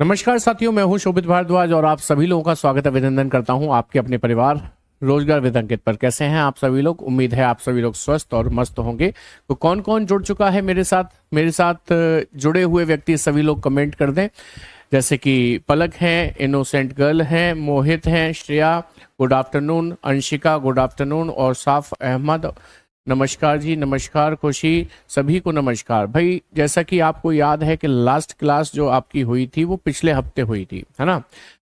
नमस्कार साथियों, मैं हूं शोभित भारद्वाज और आप सभी लोगों का स्वागत अभिनंदन करता हूं आपके अपने परिवार रोजगार विद अंकित पर। कैसे हैं आप सभी लोग? उम्मीद है आप सभी लोग स्वस्थ और मस्त होंगे। तो कौन कौन जुड़ चुका है मेरे साथ जुड़े हुए व्यक्ति सभी लोग कमेंट कर दें। जैसे कि पलक हैं, इनोसेंट गर्ल हैं, मोहित हैं, Shreya good afternoon, Anshika good afternoon और साफ अहमद नमस्कार जी, नमस्कार खुशी, सभी को नमस्कार। भाई जैसा कि आपको याद है कि लास्ट क्लास जो आपकी हुई थी वो पिछले हफ्ते हुई थी, है ना।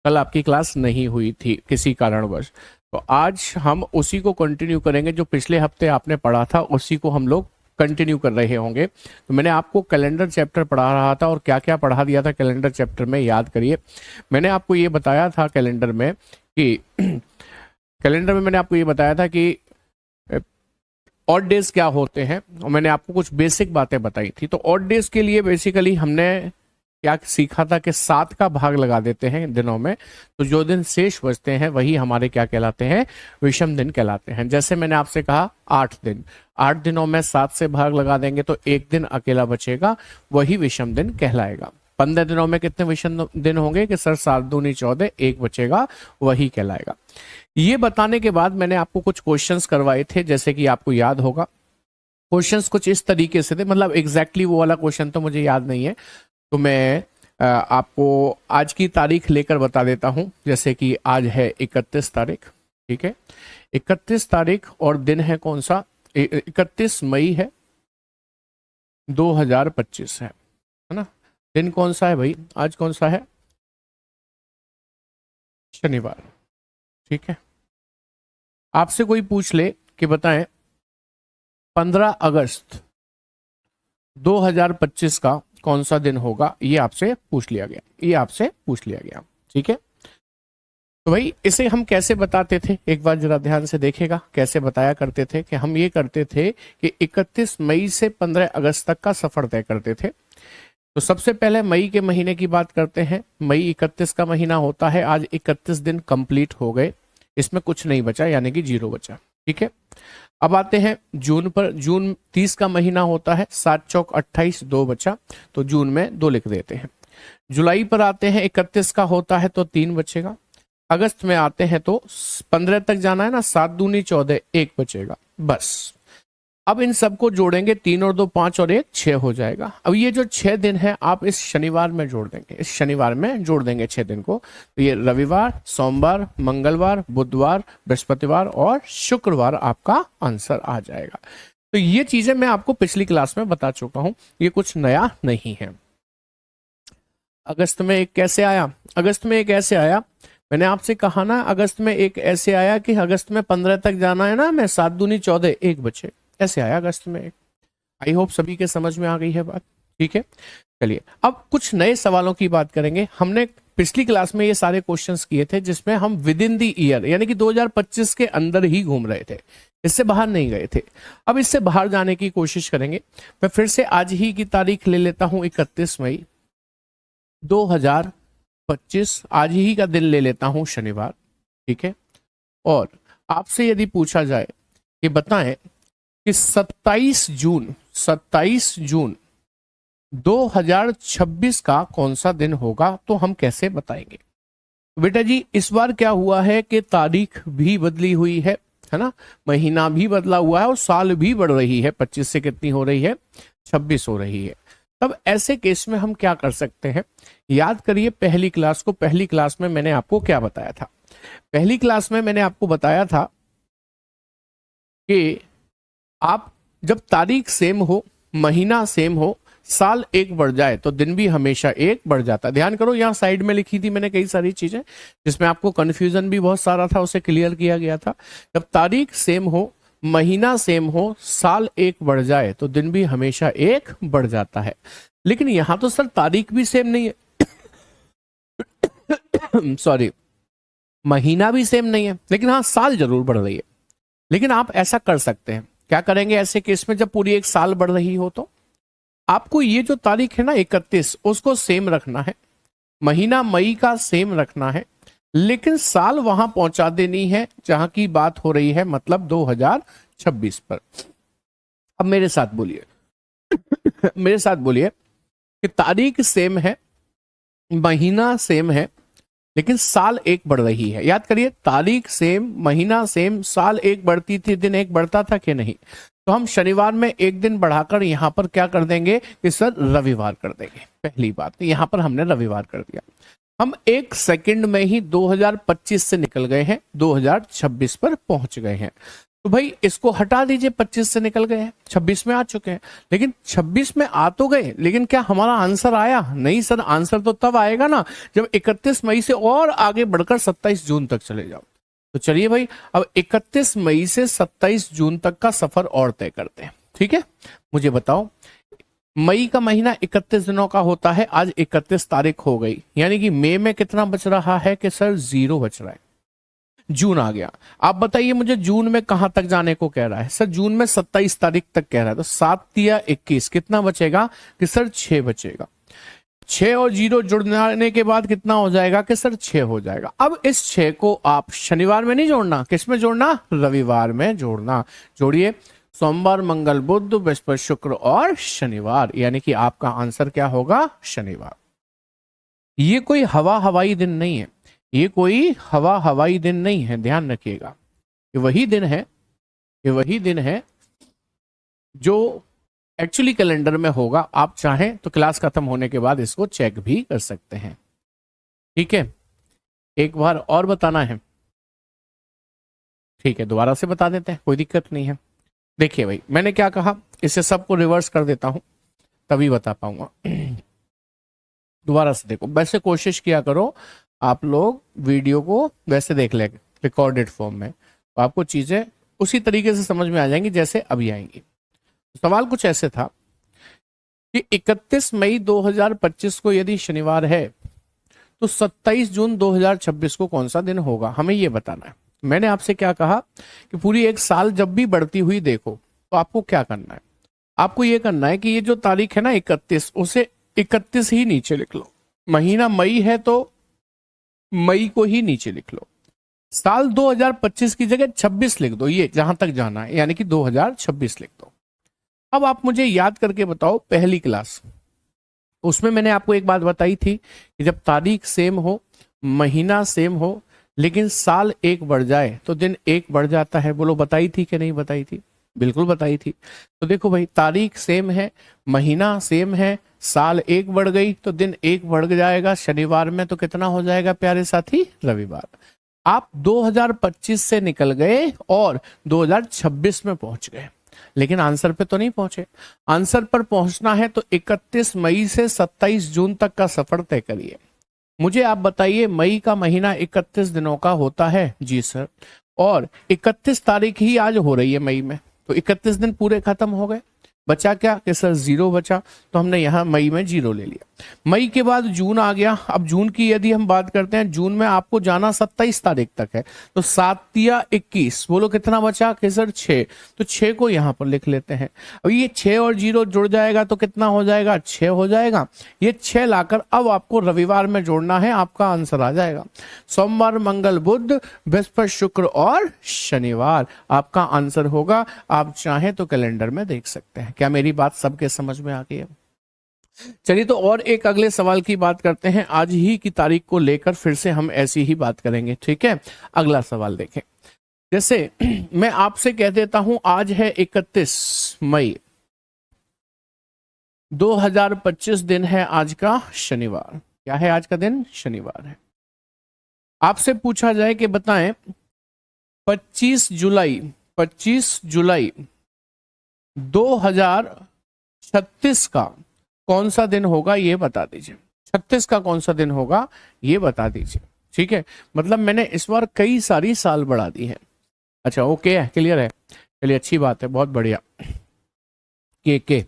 कल आपकी क्लास नहीं हुई थी किसी कारणवश, तो आज हम उसी को कंटिन्यू करेंगे। जो पिछले हफ्ते आपने पढ़ा था उसी को हम लोग कंटिन्यू कर रहे होंगे। तो मैंने आपको कैलेंडर चैप्टर पढ़ा रहा था और क्या क्या पढ़ा दिया था कैलेंडर चैप्टर में, याद करिए। मैंने आपको ये बताया था कैलेंडर में कि कैलेंडर में मैंने आपको ये बताया था कि ऑड डेज क्या होते हैं और मैंने आपको कुछ बेसिक बातें बताई थी। तो ऑड डेज के लिए बेसिकली हमने क्या सीखा था कि 7 का भाग लगा देते हैं दिनों में, तो जो दिन शेष बचते हैं वही हमारे क्या कहलाते हैं, विषम दिन कहलाते हैं। जैसे मैंने आपसे कहा 8 दिनों में 7 से भाग लगा देंगे तो एक दिन अकेला बचेगा, वही विषम दिन कहलाएगा। 15 दिनों में कितने विषम दिन होंगे कि सर 7 दूनी 14, एक बचेगा, वही कहलाएगा। ये बताने के बाद मैंने आपको कुछ क्वेश्चंस करवाए थे, जैसे कि आपको याद होगा क्वेश्चंस कुछ इस तरीके से थे, मतलब एग्जैक्टली वो वाला क्वेश्चन तो मुझे याद नहीं है, तो मैं आपको आज की तारीख लेकर बता देता हूं। जैसे कि आज है 31 तारीख, ठीक है, 31 तारीख और दिन है कौन सा, 31 मई है 2025 है ना। दिन कौन सा है भाई, आज कौन सा है, शनिवार, ठीक है। आपसे कोई पूछ ले कि बताएं 15 अगस्त 2025 का कौन सा दिन होगा, ये आपसे पूछ लिया गया, ठीक है। तो भाई इसे हम कैसे बताते थे, एक बार जरा ध्यान से देखेगा कैसे बताया करते थे। कि हम ये करते थे कि 31 मई से 15 अगस्त तक का सफर तय करते थे। तो सबसे पहले मई के महीने की बात करते हैं। मई 31 का महीना होता है, आज 31 दिन कंप्लीट हो गए, इसमें कुछ नहीं बचा, यानी कि 0 बचा, ठीक है। अब आते हैं जून पर। जून 30 का महीना होता है, 7 चौक 28, 2 बचा, तो जून में 2 लिख देते हैं। जुलाई पर आते हैं, 31 का होता है तो 3 बचेगा। अगस्त में आते हैं तो 15 तक जाना है ना, 7 दूनी 14, 1 बचेगा, बस। अब इन सबको जोड़ेंगे, 3 और 2 5 और 1 6 हो जाएगा। अब ये जो 6 दिन है आप इस शनिवार में जोड़ देंगे, इस शनिवार में जोड़ देंगे 6 दिन को। तो ये रविवार, सोमवार, मंगलवार, बुधवार, बृहस्पतिवार और शुक्रवार आपका आंसर आ जाएगा। तो ये चीजें मैं आपको पिछली क्लास में बता चुका हूं, ये कुछ नया नहीं है। अगस्त में एक कैसे आया, अगस्त में एक ऐसे आया, मैंने आपसे कहा ना अगस्त में एक ऐसे आया कि अगस्त में 15 तक जाना है ना, मैं 7 दूनी 14, 1 बचे, ऐसे आया अगस्त में। आई होप सभी के समझ में आ गई है बात, ठीक है। चलिए अब कुछ नए सवालों की बात करेंगे। हमने पिछली क्लास में ये सारे क्वेश्चंस किए थे जिसमें हम विद इन द ईयर यानी कि 2025 के अंदर ही घूम रहे थे, इससे बाहर नहीं गए थे। अब इससे बाहर जाने की कोशिश करेंगे। मैं फिर से आज ही की तारीख ले लेता हूं, 31 मई 2025, आज ही का दिन ले लेता हूं, शनिवार, ठीक है। और आपसे यदि पूछा जाए कि बताएं कि 27 जून 2026 का कौन सा दिन होगा, तो हम कैसे बताएंगे। बेटा जी इस बार क्या हुआ है कि तारीख भी बदली हुई है ना, महीना भी बदला हुआ है और साल भी बढ़ रही है। 25 से कितनी हो रही है, 26 हो रही है। तब ऐसे केस में हम क्या कर सकते हैं, याद करिए पहली क्लास को। पहली क्लास में मैंने आपको क्या बताया था, पहली क्लास में मैंने आपको बताया था कि आप जब तारीख सेम हो, महीना सेम हो, साल एक बढ़ जाए तो दिन भी हमेशा एक बढ़ जाता। ध्यान करो, यहाँ साइड में लिखी थी मैंने कई सारी चीजें जिसमें आपको कंफ्यूजन भी बहुत सारा था, उसे क्लियर किया गया था। जब तारीख सेम हो, महीना सेम हो, साल एक बढ़ जाए तो दिन भी हमेशा एक बढ़ जाता है। लेकिन यहां तो सर तारीख भी सेम नहीं है सॉरी, महीना भी सेम नहीं है, लेकिन हाँ साल जरूर बढ़ रही है। लेकिन आप ऐसा कर सकते हैं, क्या करेंगे ऐसे केस में जब पूरी एक साल बढ़ रही हो, तो आपको ये जो तारीख है ना 31, उसको सेम रखना है, महीना मई का सेम रखना है, लेकिन साल वहां पहुंचा देनी है जहां की बात हो रही है, मतलब 2026 पर। अब मेरे साथ बोलिए मेरे साथ बोलिए कि तारीख सेम है, महीना सेम है लेकिन साल एक बढ़ रही है। याद करिए, तारीख सेम, महीना सेम, साल एक बढ़ती थी, दिन एक बढ़ता था कि नहीं। तो हम शनिवार में एक दिन बढ़ाकर यहां पर क्या कर देंगे कि सर रविवार कर देंगे। पहली बात, तो यहां पर हमने रविवार कर दिया। हम एक सेकंड में ही 2025 से निकल गए हैं, 2026 पर पहुंच गए हैं। तो भाई इसको हटा दीजिए, 25 से निकल गए हैं, 26 में आ चुके हैं। लेकिन 26 में आ तो गए, लेकिन क्या हमारा आंसर आया? नहीं सर, आंसर तो तब आएगा ना जब 31 मई से और आगे बढ़कर 27 जून तक चले जाओ। तो चलिए भाई, अब 31 मई से 27 जून तक का सफर और तय करते हैं। ठीक है, मुझे बताओ, मई का महीना 31 दिनों का होता है, आज 31 तारीख हो गई, यानी कि मई में कितना बच रहा है कि सर 0 बच रहा है। जून आ गया, आप बताइए मुझे जून में कहां तक जाने को कह रहा है? सर जून में 27 तारीख तक कह रहा है, तो 7 या 21 कितना बचेगा कि सर 6 बचेगा। 6 और 0 जुड़ने के बाद कितना हो जाएगा कि सर 6 हो जाएगा। अब इस 6 को आप शनिवार में नहीं जोड़ना, किस में जोड़ना? रविवार में जोड़ना। जोड़िए, सोमवार, मंगल, बुध, बृहस्पति, शुक्र और शनिवार, यानी कि आपका आंसर क्या होगा? शनिवार। ये कोई हवाई दिन नहीं है, ये कोई हवाई दिन नहीं है, ध्यान रखिएगा। ये वही दिन है, ये वही दिन है जो एक्चुअली कैलेंडर में होगा। आप चाहें तो क्लास खत्म होने के बाद इसको चेक भी कर सकते हैं। ठीक है, एक बार और बताना है? ठीक है, दोबारा से बता देते हैं, कोई दिक्कत नहीं है। देखिए भाई, मैंने क्या कहा, इसे सबको रिवर्स कर देता हूं तभी बता पाऊंगा। दोबारा से देखो, वैसे कोशिश किया करो आप लोग वीडियो को वैसे देख ले रिकॉर्डेड फॉर्म में, तो आपको चीजें उसी तरीके से समझ में आ जाएंगी जैसे अभी आएंगी। सवाल कुछ ऐसे था कि 31 मई 2025 को यदि शनिवार है तो 27 जून 2026 को कौन सा दिन होगा, हमें यह बताना है। मैंने आपसे क्या कहा कि पूरी एक साल जब भी बढ़ती हुई देखो तो आपको क्या करना है? आपको यह करना है कि ये जो तारीख है ना 31, उसे 31 ही नीचे लिख लो। महीना मई है तो मई को ही नीचे लिख लो। साल 2025 की जगह 26 लिख दो, ये जहां तक जाना है, यानी कि 2026 लिख दो। अब आप मुझे याद करके बताओ, पहली क्लास उसमें मैंने आपको एक बात बताई थी कि जब तारीख सेम हो, महीना सेम हो, लेकिन साल एक बढ़ जाए तो दिन एक बढ़ जाता है। बोलो, बताई थी कि नहीं बताई थी? बिल्कुल बताई थी। तो देखो भाई, तारीख सेम है, महीना सेम है, साल एक बढ़ गई तो दिन एक बढ़ जाएगा। शनिवार में तो कितना हो जाएगा प्यारे साथी? रविवार। आप 2025 से निकल गए और 2026 में पहुंच गए, लेकिन आंसर पे तो नहीं पहुंचे। आंसर पर पहुंचना है तो 31 मई से 27 जून तक का सफर तय करिए। मुझे आप बताइए, मई का महीना 31 दिनों का होता है? जी सर। और 31 तारीख ही आज हो रही है मई में, तो 31 दिन पूरे खत्म हो गए। बचा क्या कि सर 0 बचा, तो हमने यहां मई में 0 ले लिया। मई के बाद जून आ गया। अब जून की यदि हम बात करते हैं, जून में आपको जाना 27 तारीख तक है, तो 7 या 21, बोलो कितना बचा कि सर 6, तो 6 को यहां पर लिख लेते हैं। अब ये 6 और 0 जुड़ जाएगा तो कितना हो जाएगा? 6 हो जाएगा। ये 6 लाकर अब आपको रविवार में जोड़ना है, आपका आंसर आ जाएगा। सोमवार, मंगल, बुध, बृहस्पति, शुक्र और शनिवार आपका आंसर होगा। आप चाहें तो कैलेंडर में देख सकते हैं। क्या मेरी बात सबके समझ में आ गई है? चलिए, तो और एक अगले सवाल की बात करते हैं। आज ही की तारीख को लेकर फिर से हम ऐसी ही बात करेंगे। ठीक है, अगला सवाल देखें। जैसे मैं आपसे कह देता हूं, आज है 31 मई 2025, दिन है आज का शनिवार। क्या है आज का दिन? शनिवार है। आपसे पूछा जाए कि बताएं 25 जुलाई 2036 का कौन सा दिन होगा, ये बता दीजिए। 36 का कौन सा दिन होगा ये बता दीजिए। ठीक है, मतलब मैंने इस बार कई सारी साल बढ़ा दी है। अच्छा, ओके है, क्लियर है? चलिए, अच्छी बात है, बहुत बढ़िया। के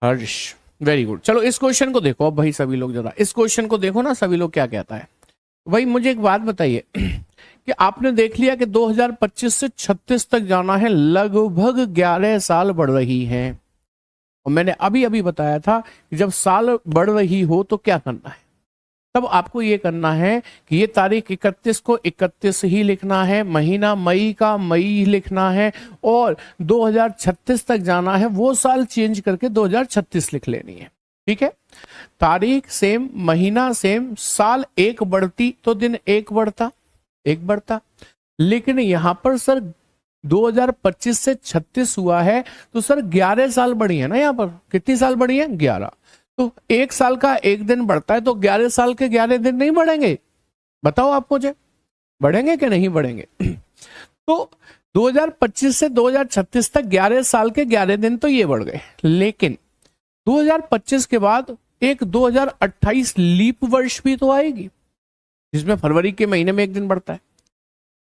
हर्ष, वेरी गुड। चलो इस क्वेश्चन को देखो अब भाई, सभी लोग जरा इस क्वेश्चन को देखो ना, सभी लोग क्या कहता है। भाई मुझे एक बात बताइए कि आपने देख लिया कि 2025 से 36 तक जाना है, लगभग 11 साल बढ़ रही है। और मैंने अभी अभी बताया था कि जब साल बढ़ रही हो तो क्या करना है, तब आपको ये करना है कि ये तारीख 31 को 31 ही लिखना है, महीना मई का मई ही लिखना है, और 2036 तक जाना है, वो साल चेंज करके 2036 लिख लेनी है। ठीक है, तारीख सेम, महीना सेम, साल एक बढ़ती तो दिन एक बढ़ता। लेकिन यहां पर सर 2025 से 36 हुआ है, तो सर 11 साल बढ़ी है ना। यहाँ पर कितनी साल बढ़ी है? 11। तो एक साल का एक दिन बढ़ता है, तो 11 साल के 11 दिन नहीं बढ़ेंगे? बताओ आप मुझे, बढ़ेंगे कि नहीं बढ़ेंगे? तो 2025 से 2036 तक 11 साल के 11 दिन तो ये बढ़ गए। लेकिन 2025 के बाद एक 2028 लीप वर्ष भी तो आएगी, जिसमें फरवरी के महीने में एक दिन बढ़ता है।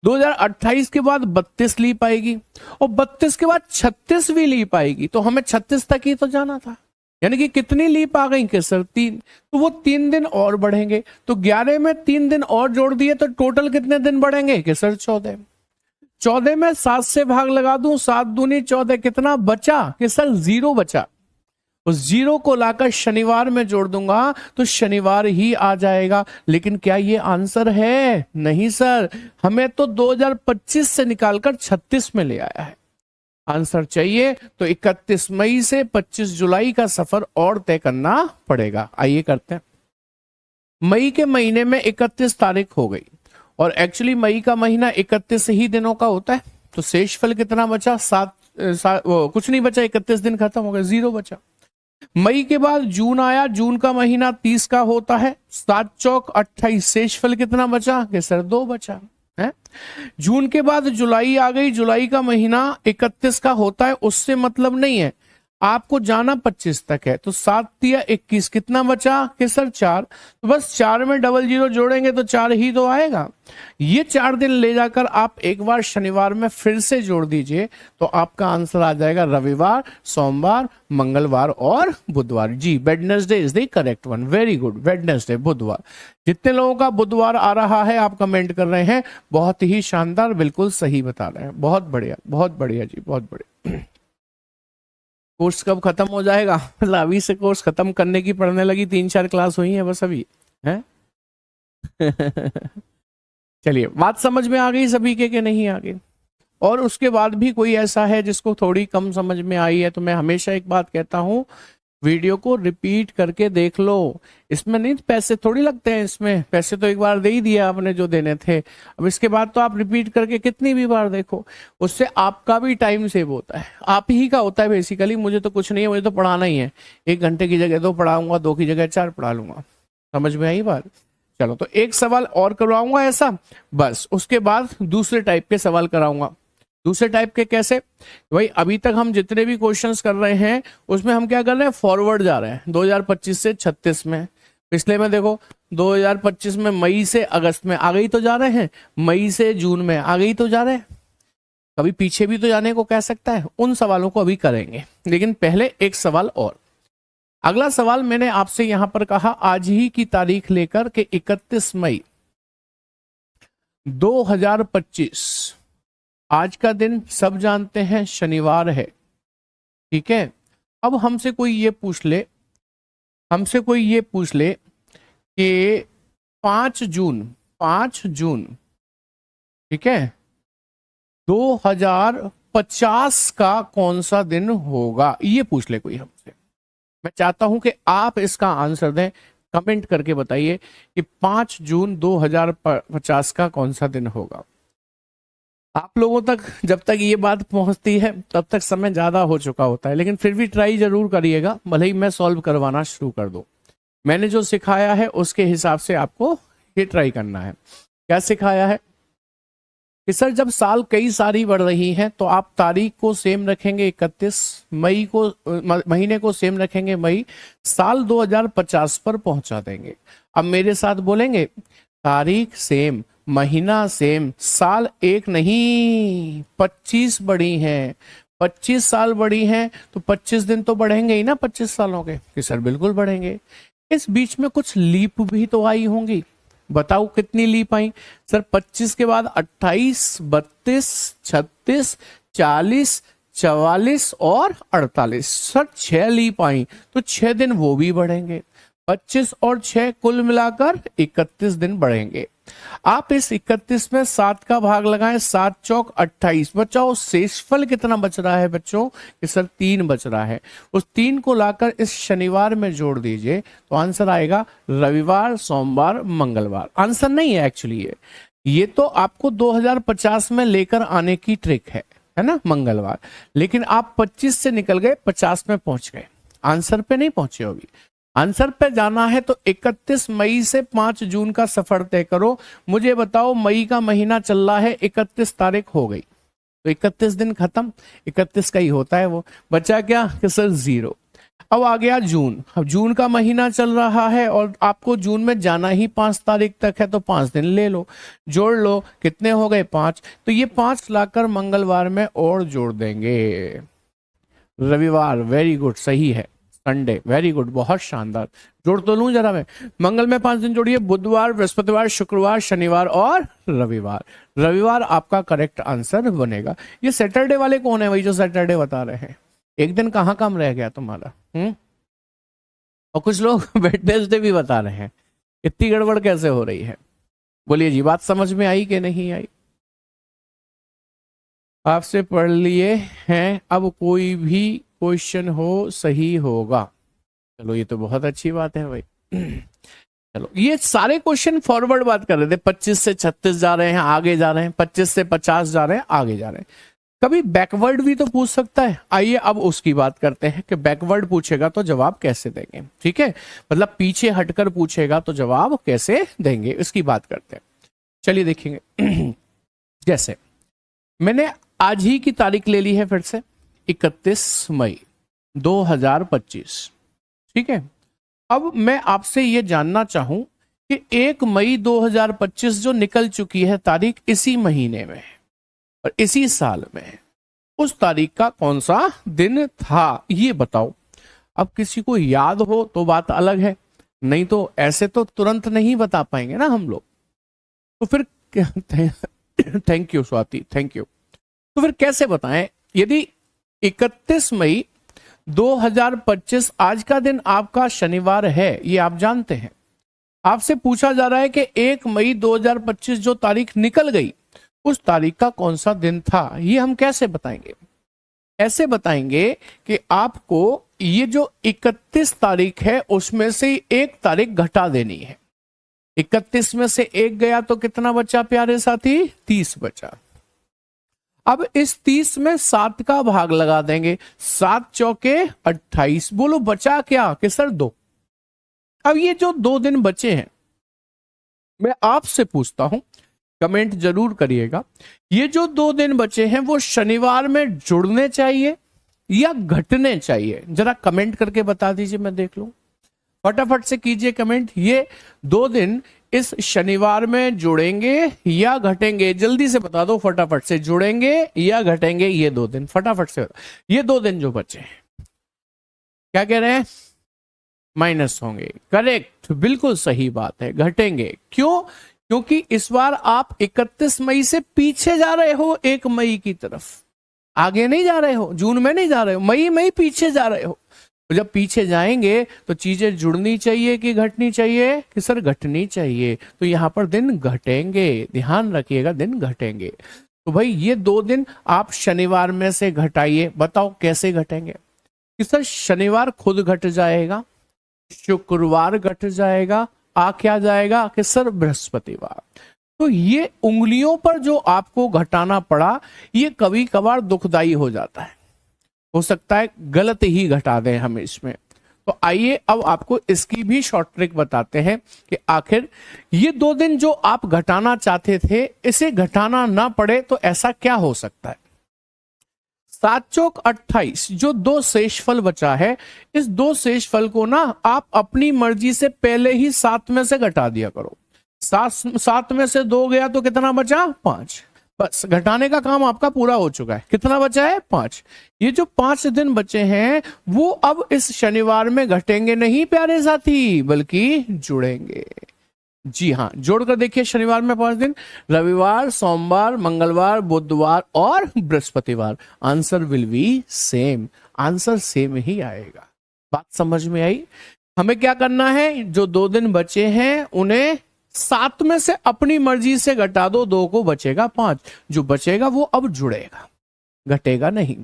2028 के बाद 32 लीप आएगी, और 32 के बाद 36वीं लीप आएगी। तो हमें 36 तक ही तो जाना था, यानी कि कितनी लीप आ गई कि सर 3। तो वो 3 दिन और बढ़ेंगे। तो 11 में 3 दिन और जोड़ दिए तो टोटल कितने दिन बढ़ेंगे कि सर 14। 14 में 7 से भाग लगा दूं, 7 दूनी 14, कितना बचा कि सर 0 बचा। उस 0 को लाकर शनिवार में जोड़ दूंगा तो शनिवार ही आ जाएगा। लेकिन क्या ये आंसर है? नहीं सर, हमें तो 2025 से निकालकर 36 में ले आया है। आंसर चाहिए तो 31 मई से 25 जुलाई का सफर और तय करना पड़ेगा। आइए करते हैं। मई के महीने में 31 तारीख हो गई, और एक्चुअली मई का महीना 31 ही दिनों का होता है। तो शेषफल कितना बचा? 7 कुछ नहीं बचा, 31 दिन खत्म हो गए, 0 बचा। मई के बाद जून आया, जून का महीना 30 का होता है, 7 चौक 28, शेषफल कितना बचा कि सर 2 बचा है। जून के बाद जुलाई आ गई, जुलाई का महीना 31 का होता है, उससे मतलब नहीं है, आपको जाना 25 तक है। तो 7 तिया 21, कितना बचा कि सर 4। तो बस 4 में डबल 0 जोड़ेंगे तो 4 ही तो आएगा। ये 4 दिन ले जाकर आप एक बार शनिवार में फिर से जोड़ दीजिए, तो आपका आंसर आ जाएगा रविवार, सोमवार, मंगलवार और बुधवार। जी, Wednesday is the correct one. Very good, Wednesday, बुधवार। जितने लोगों का बुधवार आ रहा है आप कमेंट कर रहे हैं, बहुत ही शानदार, बिल्कुल सही बता रहे हैं। बहुत बढ़िया, बहुत बढ़िया जी, बहुत बढ़िया। कोर्स कब खत्म हो जाएगा? मतलब अभी से कोर्स खत्म करने की पढ़ने लगी, 3-4 क्लास हुई है बस अभी है। चलिए, बात समझ में आ गई सभी के कि नहीं आ गई? और उसके बाद भी कोई ऐसा है जिसको थोड़ी कम समझ में आई है, तो मैं हमेशा एक बात कहता हूं, वीडियो को रिपीट करके देख लो। इसमें नहीं पैसे थोड़ी लगते हैं, इसमें पैसे तो एक बार दे ही दिया आपने जो देने थे। अब इसके बाद तो आप रिपीट करके कितनी भी बार देखो, उससे आपका भी टाइम सेव होता है, आप ही का होता है बेसिकली। मुझे तो कुछ नहीं है, मुझे तो पढ़ाना ही है। 1 घंटे की जगह 2 पढ़ाऊंगा, 2 की जगह 4 पढ़ा लूंगा। समझ में आई बात? चलो, तो एक सवाल और करवाऊंगा ऐसा, बस उसके बाद दूसरे टाइप के सवाल कराऊंगा। दूसरे टाइप के कैसे? भाई अभी तक हम जितने भी क्वेश्चंस कर रहे हैं उसमें हम क्या कर रहे हैं? फॉरवर्ड जा रहे हैं 2025 से 36 में। पिछले में देखो 2025 में मई से अगस्त में आ गई तो जा रहे हैं, मई से जून में आ गई तो जा रहे हैं। कभी पीछे भी तो जाने को कह सकता है। उन सवालों को अभी करेंगे, लेकिन पहले एक सवाल और। अगला सवाल मैंने आपसे यहां पर कहा आज ही की तारीख लेकर के 31 मई 2025, आज का दिन सब जानते हैं शनिवार है, ठीक है। अब हमसे कोई ये पूछ ले कि 5 जून, ठीक है, 2050 का कौन सा दिन होगा, ये पूछ ले कोई हमसे। मैं चाहता हूं कि आप इसका आंसर दें, कमेंट करके बताइए कि 5 जून 2050 का कौन सा दिन होगा। आप लोगों तक जब तक ये बात पहुंचती है तब तक समय ज्यादा हो चुका होता है, लेकिन फिर भी ट्राई जरूर करिएगा, भले ही मैं सॉल्व करवाना शुरू कर दूं। मैंने जो सिखाया है उसके हिसाब से आपको ये ट्राई करना है। क्या सिखाया है कि सर जब साल कई सारी बढ़ रही हैं तो आप तारीख को सेम रखेंगे 31 मई को, महीने को सेम रखेंगे मई, साल 2050 पर पहुंचा देंगे। अब मेरे साथ बोलेंगे, तारीख सेम, महीना सेम, साल एक नहीं 25 बढ़ी हैं, 25 साल बढ़ी हैं, तो 25 दिन तो बढ़ेंगे ही ना 25 सालों के। कि सर बिल्कुल बढ़ेंगे। इस बीच में कुछ लीप भी तो आई होंगी, बताओ कितनी लीप आई? सर 25 के बाद 28, 32, 36, 40, 44 और 48, सर 6 लीप आई, तो 6 दिन वो भी बढ़ेंगे। 25 और 6 कुल मिलाकर 31 दिन बढ़ेंगे। आप इस 31 में 7 का भाग लगाएं, 7 चौक 28, बचाओ शेषफल कितना बच रहा है बच्चों कि सर 3 बच रहा है। उस 3 को लाकर इस शनिवार में जोड़ दीजिए तो आंसर आएगा रविवार, सोमवार, मंगलवार। आंसर नहीं है एक्चुअली, ये तो आपको 2050 में लेकर आने की ट्रिक है ना, मंगलवार। लेकिन आप 25 से निकल गए, 50 में पहुंच गए, आंसर पे नहीं पहुंचे हो अभी। आंसर पे जाना है तो 31 मई से 5 जून का सफर तय करो। मुझे बताओ मई का महीना चल रहा है, 31 तारीख हो गई तो 31 दिन खत्म, 31 का ही होता है वो। बचा क्या कि सर 0। अब आ गया जून। अब जून का महीना चल रहा है और आपको जून में जाना ही 5 तारीख तक है, तो 5 दिन ले लो, जोड़ लो, कितने हो गए 5। तो ये 5 लाकर मंगलवार में और जोड़ देंगे। रविवार वेरी गुड, सही है। संडे वेरी गुड, बहुत शानदार। जोड़ तो लूं जरा मैं। मंगल में 5 दिन जोड़िए, बुधवार, बृहस्पतिवार, शुक्रवार, शनिवार और रविवार। रविवार आपका करेक्ट आंसर बनेगा। ये सैटरडे वाले कौन है? वही जो सैटरडे बता रहे हैं। एक दिन कहाँ कम रह गया तुम्हारा? और कुछ लोग वेडनेसडे भी बता रहे हैं। इतनी गड़बड़ कैसे हो रही है? बोलिए जी, बात समझ में आई कि नहीं आई? आपसे पढ़ लिए हैं, अब कोई भी क्वेश्चन हो सही होगा। चलो ये तो बहुत अच्छी बात है भाई। चलो ये सारे क्वेश्चन फॉरवर्ड बात कर रहे थे, 25 से 36 जा रहे हैं, आगे जा रहे हैं, 25 से 50 जा रहे हैं, आगे जा रहे हैं। कभी बैकवर्ड भी तो पूछ सकता है। आइए अब उसकी बात करते हैं कि बैकवर्ड पूछेगा तो जवाब कैसे देंगे। ठीक है, मतलब पीछे हटकर पूछेगा तो जवाब कैसे देंगे, इसकी बात करते हैं। चलिए देखेंगे। जैसे मैंने आज ही की तारीख ले ली है फिर से, 31 मई 2025। ठीक है, अब मैं आपसे यह जानना चाहूं कि 1 मई 2025 जो निकल चुकी है तारीख इसी महीने में और इसी साल में, उस तारीख का कौन सा दिन था ये बताओ। अब किसी को याद हो तो बात अलग है, नहीं तो ऐसे तो तुरंत नहीं बता पाएंगे ना हम लोग। तो फिर thank you Swati, thank you. तो फिर कैसे बताएं? यदि 31 मई 2025 आज का दिन आपका शनिवार है, ये आप जानते हैं। आपसे पूछा जा रहा है कि 1 मई 2025 जो तारीख निकल गई उस तारीख का कौन सा दिन था, ये हम कैसे बताएंगे? ऐसे बताएंगे कि आपको ये जो 31 तारीख है उसमें से 1 तारीख घटा देनी है। 31 में से 1 गया तो कितना बचा प्यारे साथी? 30 बचा। अब इस 30 में 7 का भाग लगा देंगे, 7 चौके 28। बोलो बचा क्या? कि सर 2। अब ये जो 2 दिन बचे हैं, मैं आपसे पूछता हूं, कमेंट जरूर करिएगा, ये जो 2 दिन बचे हैं वो शनिवार में जुड़ने चाहिए या घटने चाहिए? जरा कमेंट करके बता दीजिए, मैं देख लूं। फटाफट से कीजिए कमेंट। ये 2 दिन इस शनिवार में जुड़ेंगे या घटेंगे? जल्दी से बता दो फटाफट से, जुड़ेंगे या घटेंगे ये 2 दिन? फटाफट से बता। ये 2 दिन जो बचे हैं क्या कह रहे हैं? माइनस होंगे। करेक्ट, बिल्कुल सही बात है, घटेंगे। क्यों? क्योंकि इस बार आप 31 मई से पीछे जा रहे हो, 1 मई की तरफ। आगे नहीं जा रहे हो, जून में नहीं जा रहे हो, मई में ही पीछे जा रहे हो। तो जब पीछे जाएंगे तो चीजें जुड़नी चाहिए कि घटनी चाहिए? कि सर घटनी चाहिए। तो यहां पर दिन घटेंगे, ध्यान रखिएगा, दिन घटेंगे। तो भाई ये 2 दिन आप शनिवार में से घटाइए। बताओ कैसे घटेंगे? कि सर शनिवार खुद घट जाएगा, शुक्रवार घट जाएगा, आ क्या जाएगा? कि सर बृहस्पतिवार। तो ये उंगलियों पर जो आपको घटाना पड़ा, ये कभी कभार दुखदाई हो जाता है। हो सकता है गलत ही घटा दें हम इसमें। तो आइए अब आपको इसकी भी शॉर्ट ट्रिक बताते हैं कि आखिर ये 2 दिन जो आप घटाना चाहते थे, इसे घटाना ना पड़े तो ऐसा क्या हो सकता है? 7 चौक 28 जो 2 शेषफल बचा है, इस 2 शेषफल को ना आप अपनी मर्जी से पहले ही 7 में से घटा दिया करो। 7 में से 2 गया तो कितना बचा? 5। बस घटाने का काम आपका पूरा हो चुका है। कितना बचा है? 5। ये जो 5 दिन बचे हैं वो अब इस शनिवार में घटेंगे नहीं प्यारे साथी, बल्कि जुड़ेंगे। जी हाँ, जोड़कर देखिए। शनिवार में 5 दिन, रविवार, सोमवार, मंगलवार, बुधवार और बृहस्पतिवार। Answer will be same, answer same ही आएगा। बात समझ में आई? हमें क्या करना है? जो 2 दिन बचे हैं उन्हें 7 में से अपनी मर्जी से घटा दो, 2 को बचेगा 5, जो बचेगा वो अब जुड़ेगा, घटेगा नहीं।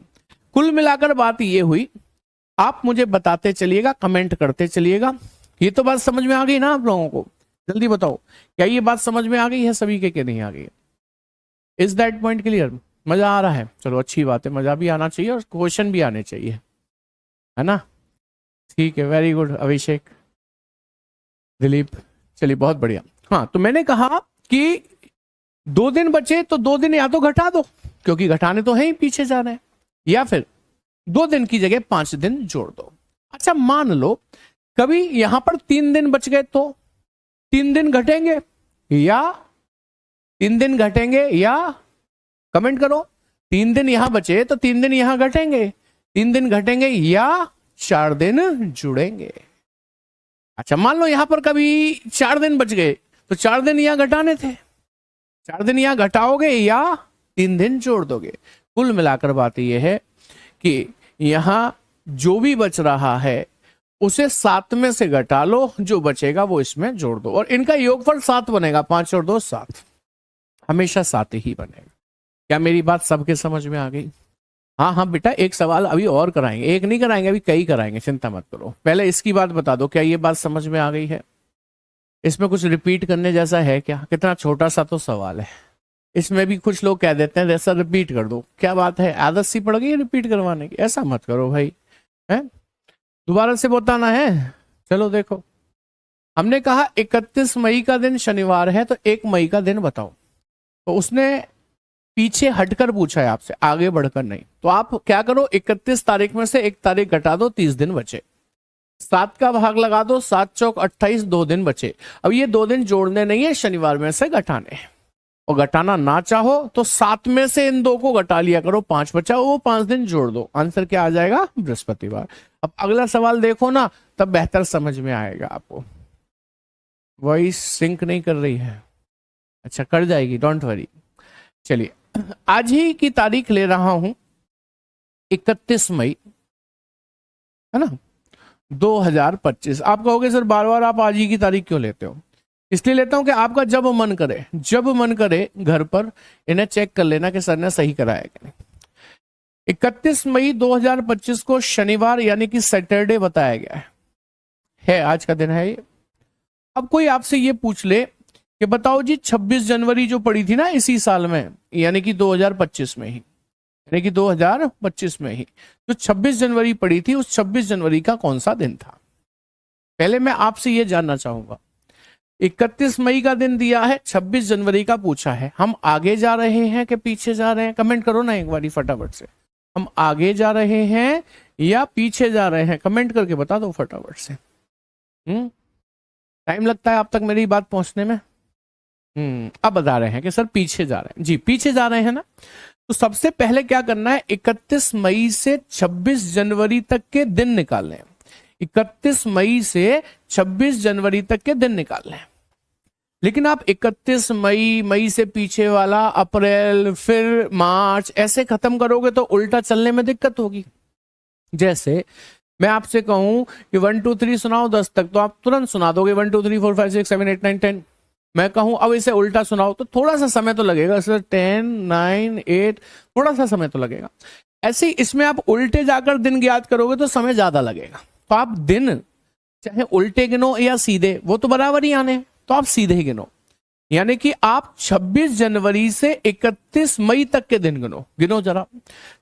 कुल मिलाकर बात ये हुई, आप मुझे बताते चलिएगा, कमेंट करते चलिएगा। ये तो बात समझ में आ गई ना आप लोगों को? जल्दी बताओ, क्या ये बात समझ में आ गई है सभी के नहीं आ गई? Is that point clear? मजा आ रहा है? चलो अच्छी बात है, मजा भी आना चाहिए और क्वेश्चन भी आने चाहिए, है ना? ठीक है, वेरी गुड अभिषेक, दिलीप, चलिए बहुत बढ़िया। हाँ, तो मैंने कहा कि 2 दिन बचे तो 2 दिन या तो घटा दो, क्योंकि घटाने तो है ही, पीछे जाना है, या फिर 2 दिन की जगह 5 दिन जोड़ दो। अच्छा, मान लो कभी यहां पर 3 दिन बच गए तो 3 दिन घटेंगे या 3 दिन घटेंगे, या कमेंट करो, 3 दिन यहां बचे तो 3 दिन यहां घटेंगे, 3 दिन घटेंगे या 4 दिन जुड़ेंगे। अच्छा, मान लो यहां पर कभी 4 दिन बच गए तो 4 दिन यहां घटाने थे, 4 दिन यहां घटाओगे या 3 दिन जोड़ दोगे। कुल मिलाकर बात यह है कि यहां जो भी बच रहा है उसे 7 में से घटा लो, जो बचेगा वो इसमें जोड़ दो, और इनका योगफल 7 बनेगा। 5 और 2 7, हमेशा 7 ही बनेगा। क्या मेरी बात सबके समझ में आ गई? हाँ हाँ बेटा, एक सवाल अभी और कराएंगे, एक नहीं कराएंगे, अभी कई कराएंगे, चिंता मत करो। पहले इसकी बात बता दो, क्या ये बात समझ में आ गई है? इसमें कुछ रिपीट करने जैसा है क्या? कितना छोटा सा तो सवाल है, इसमें भी कुछ लोग कह देते हैं जैसा रिपीट कर दो। क्या बात है, आदत सी पड़ गई रिपीट करवाने की? ऐसा मत करो भाई, है दोबारा से बताना है। चलो देखो, हमने कहा 31 मई का दिन शनिवार है, तो 1 मई का दिन बताओ। तो उसने पीछे हटकर पूछा है आपसे, आगे बढ़कर नहीं। तो आप क्या करो, 31 तारीख में से 1 तारीख घटा दो, 30 दिन बचे। 7 का भाग लगा दो, 7 चौक 28, 2 दिन बचे। अब ये 2 दिन जोड़ने नहीं है, शनिवार में से घटाने, और घटाना ना चाहो तो 7 में से इन 2 को घटा लिया करो, 5 बचा, वो 5 दिन जोड़ दो। आंसर क्या आ जाएगा? बृहस्पतिवार। अब अगला सवाल देखो ना, तब बेहतर समझ में आएगा आपको। वॉइस सिंक नहीं कर रही है? अच्छा, कर जाएगी, डोंट वरी। चलिए, आज ही की तारीख ले रहा हूं, 31 मई, है ना, 2025। आप कहोगे सर बार बार आप आज ही की तारीख क्यों लेते हो? इसलिए लेता हूं कि आपका जब मन करे घर पर इन्हें चेक कर लेना कि सर ने सही कराया कि नहीं। 31 मई 2025 को शनिवार यानी कि सैटरडे बताया गया है, आज का दिन है ये। अब कोई आपसे ये पूछ ले कि बताओ जी 26 जनवरी जो पड़ी थी ना इसी साल में, यानी कि 2025 में ही, यानी कि 2025 में ही जो 26 जनवरी पड़ी थी, उस 26 जनवरी का कौन सा दिन था? पहले मैं आपसे ये जानना चाहूंगा, 31 मई का दिन दिया है, 26 जनवरी का पूछा है, हम आगे जा रहे हैं कि पीछे जा रहे हैं? कमेंट करो ना एक बारी फटाफट से, हम आगे जा रहे हैं या पीछे जा रहे हैं? कमेंट करके बता दो फटाफट से। टाइम लगता है आप तक मेरी बात पहुंचने में? अब बता रहे हैं कि सर पीछे जा रहे हैं। जी, पीछे जा रहे हैं ना। तो सबसे पहले क्या करना है, 31 मई से 26 जनवरी तक के दिन निकालने हैं। 31 मई से 26 जनवरी तक के दिन निकालने हैं। लेकिन आप 31 मई से पीछे वाला अप्रैल, फिर मार्च, ऐसे खत्म करोगे तो उल्टा चलने में दिक्कत होगी। जैसे मैं आपसे कहूं कि 1 2 3 सुनाओ 10 तक, तो आप तुरंत सुना दोगे 1 2 3 4 5 6 7 8 9 10। मैं कहूं अब इसे उल्टा सुनाओ तो थोड़ा सा समय तो लगेगा सर, 10 9 8, थोड़ा सा समय तो लगेगा। ऐसे ही इसमें आप उल्टे जाकर दिन ज्ञात करोगे तो समय ज्यादा लगेगा। तो आप दिन चाहे उल्टे गिनो या सीधे, वो तो बराबर ही आने, तो आप सीधे ही गिनो। यानी कि आप 26 जनवरी से 31 मई तक के दिन गिनो जरा।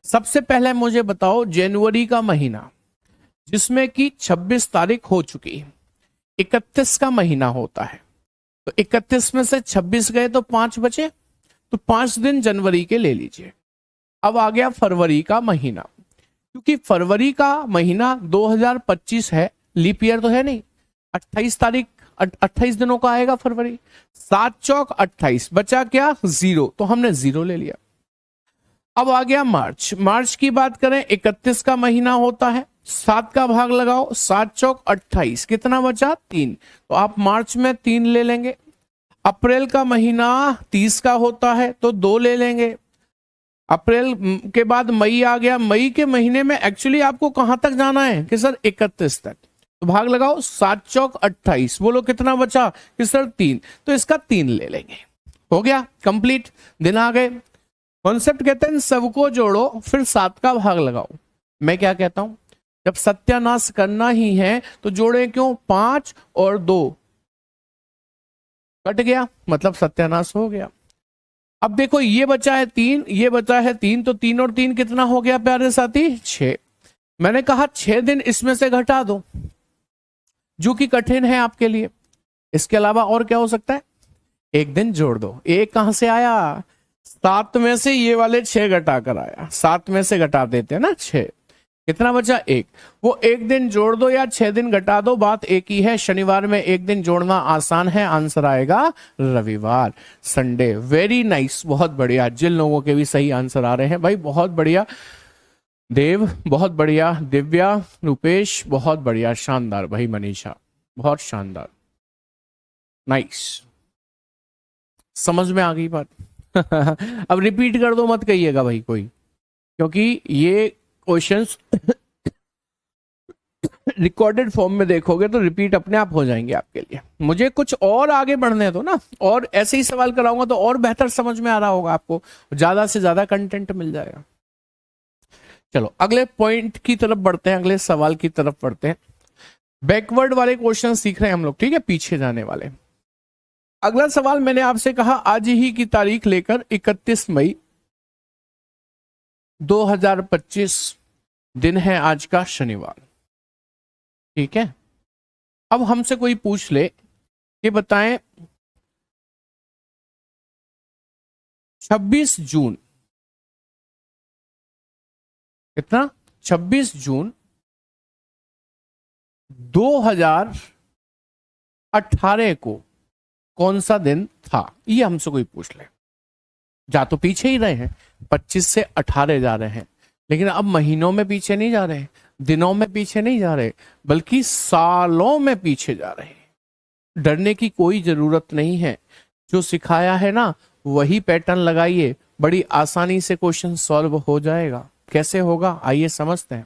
सबसे पहले मुझे बताओ जनवरी का महीना, जिसमें कि 26 तारीख हो चुकी है, 31 का महीना होता है। तो 31 में से 26 गए तो 5 बचे, तो 5 दिन जनवरी के ले लीजिए। अब आ गया फरवरी का महीना, क्योंकि फरवरी का महीना 2025 है, लीप ईयर तो है नहीं, 28 तारीख 28 दिनों का आएगा फरवरी। 7 चौक 28, बचा क्या? 0, तो हमने 0 ले लिया। अब आ गया मार्च की बात करें, 31 का महीना होता है, 7 का भाग लगाओ, 7 चौक 28, कितना बचा? 3, तो आप मार्च में 3 ले लेंगे। अप्रैल का महीना 30 का होता है, तो 2 ले लेंगे। अप्रैल के बाद मई आ गया, मई के महीने में एक्चुअली आपको कहां तक जाना है कि सर 31 तक, तो भाग लगाओ, 7 चौक 28, बोलो कितना बचा कि सर 3, तो इसका 3 ले लेंगे। हो गया कंप्लीट, दिन आ गए। कॉन्सेप्ट कहते हैं सबको जोड़ो फिर 7 का भाग लगाओ। मैं क्या कहता हूं, जब सत्यानाश करना ही है तो जोड़े क्यों, 5 और 2 कट गया, मतलब सत्यानाश हो गया। अब देखो ये बचा है 3, ये बचा है 3, तो 3 और 3 कितना हो गया प्यारे साथी, 6। मैंने कहा 6 दिन इसमें से घटा दो, जो कि कठिन है आपके लिए। इसके अलावा और क्या हो सकता है, एक दिन जोड़ दो। एक कहां से आया, 7 में से ये वाले 6 घटा कर आया, 7 में से घटा देते हैं ना 6, कितना बचा 1। वो एक दिन जोड़ दो या 6 दिन घटा दो, बात एक ही है। शनिवार में एक दिन जोड़ना आसान है, आंसर आएगा रविवार, संडे। वेरी नाइस, बहुत बढ़िया। जिन लोगों के भी सही आंसर आ रहे हैं भाई बहुत बढ़िया। देव बहुत बढ़िया, दिव्या, रूपेश बहुत बढ़िया, शानदार भाई, मनीषा बहुत शानदार, नाइस, समझ में आ गई बात। अब रिपीट कर दो मत कहिएगा भाई कोई, क्योंकि ये क्वेश्चंस रिकॉर्डेड फॉर्म में देखोगे तो रिपीट अपने आप हो जाएंगे आपके लिए। मुझे कुछ और आगे बढ़ने दो ना, और ऐसे ही सवाल कराऊंगा तो और बेहतर समझ में आ रहा होगा आपको, ज्यादा से ज्यादा कंटेंट मिल जाएगा। चलो अगले पॉइंट की तरफ बढ़ते हैं, अगले सवाल की तरफ बढ़ते हैं। बैकवर्ड वाले क्वेश्चन सीख रहे हैं हम लोग, ठीक है, पीछे जाने वाले। अगला सवाल मैंने आपसे कहा आज ही की तारीख लेकर 31 मई 2025, दिन है आज का शनिवार, ठीक है। अब हमसे कोई पूछ ले कि बताएं 26 जून, कितना, 26 जून 2018 को कौन सा दिन था, ये हमसे कोई पूछ ले। जा तो पीछे ही रहे हैं, 25 से 18 जा रहे हैं, लेकिन अब महीनों में पीछे नहीं जा रहे, दिनों में पीछे नहीं जा रहे, बल्कि सालों में पीछे जा रहे हैं। डरने की कोई जरूरत नहीं है, जो सिखाया है ना वही पैटर्न लगाइए, बड़ी आसानी से क्वेश्चन सॉल्व हो जाएगा। कैसे होगा आइए समझते हैं।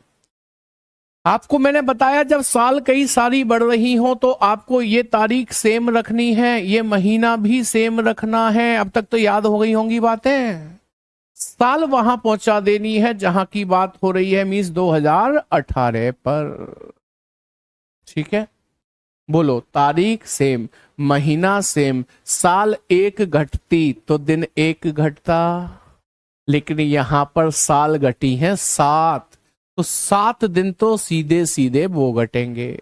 आपको मैंने बताया जब साल कई सारी बढ़ रही हो तो आपको ये तारीख सेम रखनी है, ये महीना भी सेम रखना है। अब तक तो याद हो गई होंगी बातें, साल वहां पहुंचा देनी है जहां की बात हो रही है, मींस 2018 पर, ठीक है। बोलो तारीख सेम, महीना सेम, साल एक घटती तो दिन एक घटता, लेकिन यहां पर साल घटी है 7, तो 7 दिन तो सीधे सीधे वो घटेंगे।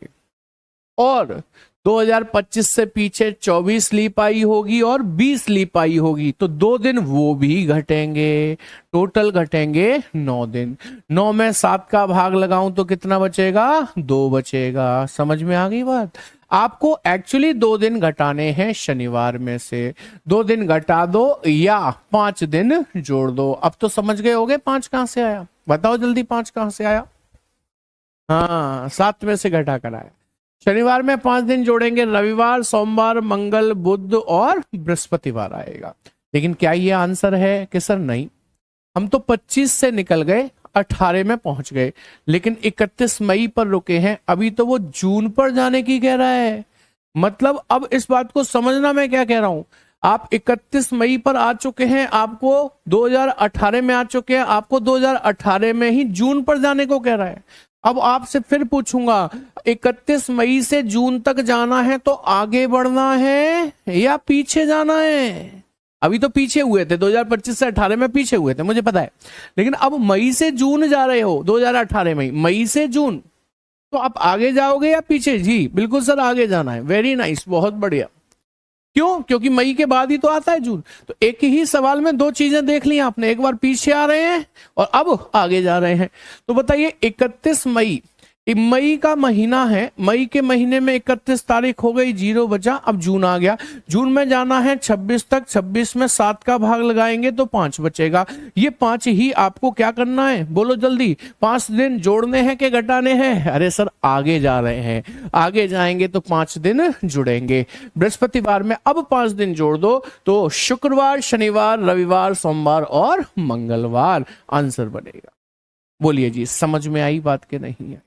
और 2025 से पीछे 24 लीप आई होगी और 20 लीप आई होगी, तो 2 दिन वो भी घटेंगे, टोटल घटेंगे 9 दिन। 9 में 7 का भाग लगाऊं तो कितना बचेगा, 2 बचेगा। समझ में आ गई बात। आपको एक्चुअली 2 दिन घटाने हैं शनिवार में से, 2 दिन घटा दो या 5 दिन जोड़ दो। अब तो समझ गए होगे 5 कहां से आया, बताओ जल्दी 5 कहां से आया। हाँ 7 में से घटा कर आया। शनिवार में 5 दिन जोड़ेंगे, रविवार, सोमवार, मंगल, बुध और बृहस्पतिवार आएगा। लेकिन क्या ये आंसर है कि सर नहीं, हम तो 25 से निकल गए 18 में पहुंच गए, लेकिन 31 मई पर रुके हैं, अभी तो वो जून पर जाने की कह रहा है। मतलब अब इस बात को समझना मैं क्या कह रहा हूं, आप 31 मई पर आ चुके हैं, आपको 2018 में आ चुके हैं, आपको 2018 में ही जून पर जाने को कह रहा है। अब आपसे फिर पूछूंगा 31 मई से जून तक जाना है तो आगे बढ़ना है या पीछे जाना है। अभी तो पीछे हुए थे, 2025 से 18 में पीछे हुए थे मुझे पता है, लेकिन अब मई से जून जा रहे हो, 2018 में मई से जून, तो आप आगे जाओगे या पीछे। जी बिल्कुल सर आगे जाना है, वेरी नाइस, बहुत बढ़िया। क्यों, क्योंकि मई के बाद ही तो आता है जून। तो एक ही सवाल में 2 चीजें देख ली आपने, एक बार पीछे आ रहे हैं और अब आगे जा रहे हैं। तो बताइए 31 मई, मई का महीना है, मई के महीने में 31 तारीख हो गई, 0 बचा, अब जून आ गया। जून में जाना है 26 तक, 26 में 7 का भाग लगाएंगे तो 5 बचेगा। ये 5 ही आपको क्या करना है, बोलो जल्दी। 5 दिन जोड़ने हैं कि घटाने हैं। अरे सर आगे जा रहे हैं, आगे जाएंगे तो 5 दिन जुड़ेंगे। बृहस्पतिवार में अब 5 दिन जोड़ दो तो शुक्रवार, शनिवार, रविवार, सोमवार और मंगलवार आंसर बनेगा। बोलिए जी समझ में आई बात के नहीं है।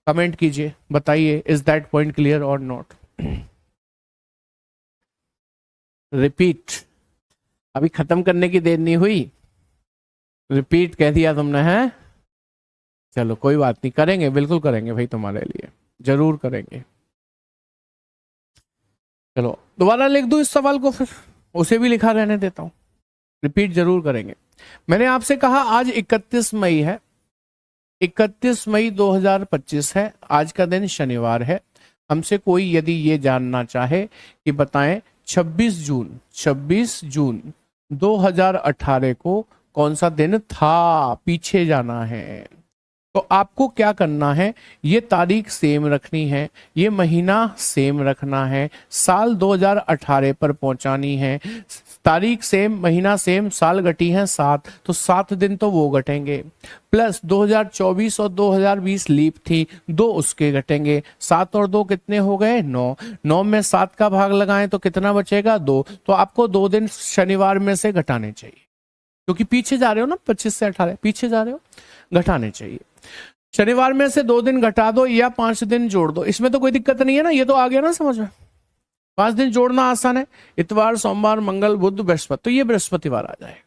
कमेंट कीजिए, बताइए इज दैट पॉइंट क्लियर और नॉट। रिपीट, अभी खत्म करने की देर नहीं हुई, रिपीट कह दिया तुमने है। चलो कोई बात नहीं, करेंगे, बिल्कुल करेंगे भाई, तुम्हारे लिए जरूर करेंगे। चलो दोबारा लिख दूं इस सवाल को, फिर उसे भी लिखा रहने देता हूं, रिपीट जरूर करेंगे। मैंने आपसे कहा आज 31 मई है, 31 मई 2025 है, आज का दिन शनिवार है। हमसे कोई यदि ये जानना चाहे कि बताएं 26 जून 2018 को कौन सा दिन था, पीछे जाना है। तो आपको क्या करना है, ये तारीख सेम रखनी है, ये महीना सेम रखना है, साल 2018 पर पहुंचानी है। तारीख सेम, महीना सेम, साल घटी है 7, तो 7 दिन तो वो घटेंगे, प्लस 2024 और 2020 लीप थी, 2 उसके घटेंगे। 7 और 2 कितने हो गए, 9। 9 में 7 का भाग लगाएं तो कितना बचेगा, 2। तो आपको 2 दिन शनिवार में से घटाने चाहिए, क्योंकि पीछे जा रहे हो ना, 25 से 18 पीछे जा रहे हो, घटाने चाहिए। शनिवार में से 2 दिन घटा दो या 5 दिन जोड़ दो, इसमें तो कोई दिक्कत नहीं है ना, ये तो आ गया ना समझ में। 5 दिन जोड़ना आसान है, इतवार, सोमवार, मंगल, बुध, बृहस्पति, तो ये बृहस्पतिवार आ जाएगा।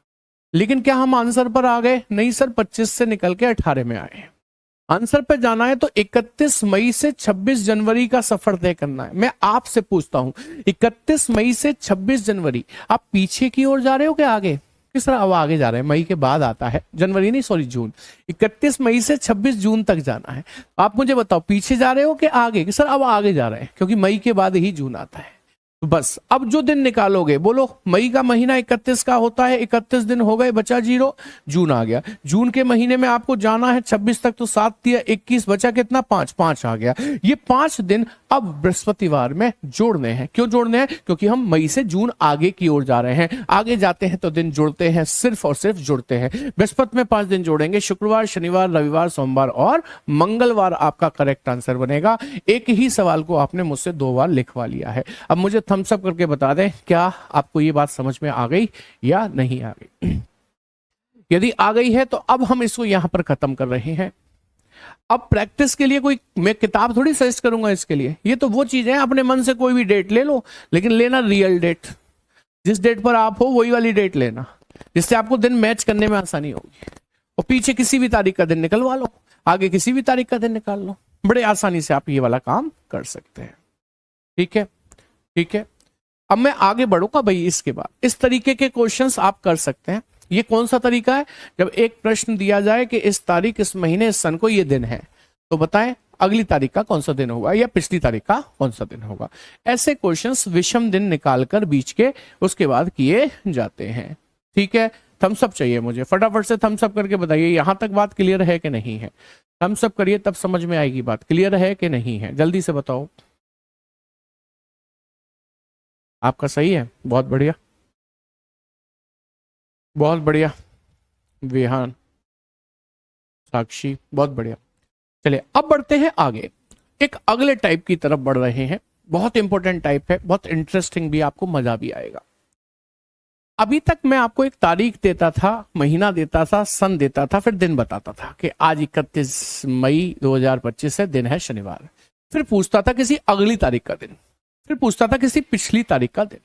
लेकिन क्या हम आंसर पर आ गए, नहीं सर, 25 से निकल के 18 में आए। आंसर पे जाना है तो 31 मई से 26 जनवरी का सफर तय करना है। मैं आपसे पूछता हूं 31 मई से 26 जनवरी, आप पीछे की ओर जा रहे हो क्या आगे, किस तरह? अब आगे जा रहे हैं, मई के बाद आता है, जनवरी नहीं सॉरी जून। 31 मई से 26 जून तक जाना है। आप मुझे बताओ पीछे जा रहे हो कि आगे, कि सर अब आगे जा रहे हैं, क्योंकि मई के बाद ही जून आता है। तो बस अब जो दिन निकालोगे, बोलो मई का महीना 31 का होता है, 31 दिन हो गए, बचा 0, जून आ गया। जून के महीने में आपको जाना है 26 तक, तो 7 दिया 21, बचा कितना, 5 आ गया। ये 5 दिन अब बृहस्पतिवार में जोड़ने हैं। क्यों जोड़ने हैं? क्योंकि हम मई से जून आगे की ओर जा रहे हैं, आगे जाते हैं तो दिन जुड़ते हैं, सिर्फ और सिर्फ जुड़ते हैं। बृहस्पति में 5 दिन जोड़ेंगे, शुक्रवार, शनिवार, रविवार, सोमवार और मंगलवार आपका करेक्ट आंसर बनेगा। एक ही सवाल को आपने मुझसे 2 बार लिखवा लिया है। अब मुझे थम्स अप करके बता दें, क्या आपको ये बात समझ में आ गई या नहीं आ गई? यदि आ गई है तो अब हम इसको यहां पर खत्म कर रहे हैं। अब प्रैक्टिस के लिए कोई मैं किताब थोड़ी सजेस्ट करूंगा इसके लिए, ये तो वो चीज है, अपने मन से कोई भी डेट ले लो, लेकिन लेना रियल डेट, जिस डेट पर आप हो वही वाली डेट लेना, जिससे आपको दिन मैच करने में आसानी होगी। और पीछे किसी भी तारीख का दिन निकलवा लो, आगे किसी भी तारीख का दिन निकाल लो, बड़े आसानी से आप ये वाला काम कर सकते हैं। ठीक है, ठीक है। अब मैं आगे बढ़ूंगा भाई, इसके बाद इस तरीके के क्वेश्चंस आप कर सकते हैं। ये कौन सा तरीका है? जब एक प्रश्न दिया जाए कि इस तारीख, इस महीने, इस सन को ये दिन है, तो बताएं अगली तारीख का कौन सा दिन होगा या पिछली तारीख का कौन सा दिन होगा। ऐसे क्वेश्चंस विषम दिन निकालकर बीच के उसके बाद किए जाते हैं। ठीक है, थम्स अप चाहिए मुझे, फटाफट से थम्स अप करके बताइए यहां तक बात क्लियर है कि नहीं है। थम्स अप करिए, तब समझ में आएगी बात क्लियर है कि नहीं है, जल्दी से बताओ। आपका सही है, बहुत बढ़िया, बहुत बढ़िया। विहान, साक्षी, बहुत बढ़िया। चलिए अब बढ़ते हैं आगे, एक अगले टाइप की तरफ बढ़ रहे हैं। बहुत इंपॉर्टेंट टाइप है, बहुत इंटरेस्टिंग भी, आपको मजा भी आएगा। अभी तक मैं आपको एक तारीख देता था, महीना देता था, सन देता था, फिर दिन बताता था कि आज 31 मई 2025 है, दिन है शनिवार। फिर पूछता था किसी अगली तारीख का दिन, फिर पूछता था किसी पिछली तारीख का दिन।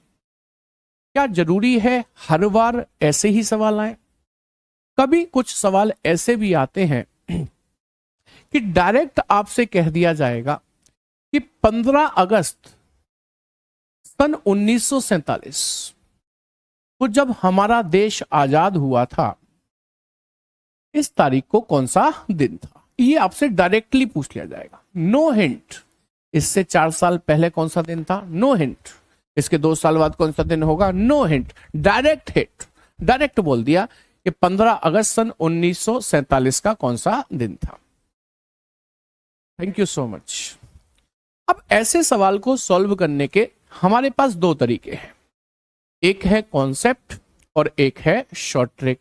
क्या जरूरी है हर बार ऐसे ही सवाल आए? कभी कुछ सवाल ऐसे भी आते हैं कि डायरेक्ट आपसे कह दिया जाएगा कि 15 अगस्त सन 1947 को जब हमारा देश आजाद हुआ था, इस तारीख को कौन सा दिन था। ये आपसे डायरेक्टली पूछ लिया जाएगा, नो हिंट। इससे 4 साल पहले कौन सा दिन था, नो हिंट। इसके 2 साल बाद कौन सा दिन होगा, no hint. Direct hit, direct बोल दिया कि 15 अगस्त सन 1947 का कौन सा दिन था। Thank you so much. अब ऐसे सवाल को सॉल्व करने के हमारे पास 2 तरीके हैं, एक है कॉन्सेप्ट और एक है शॉर्ट ट्रिक।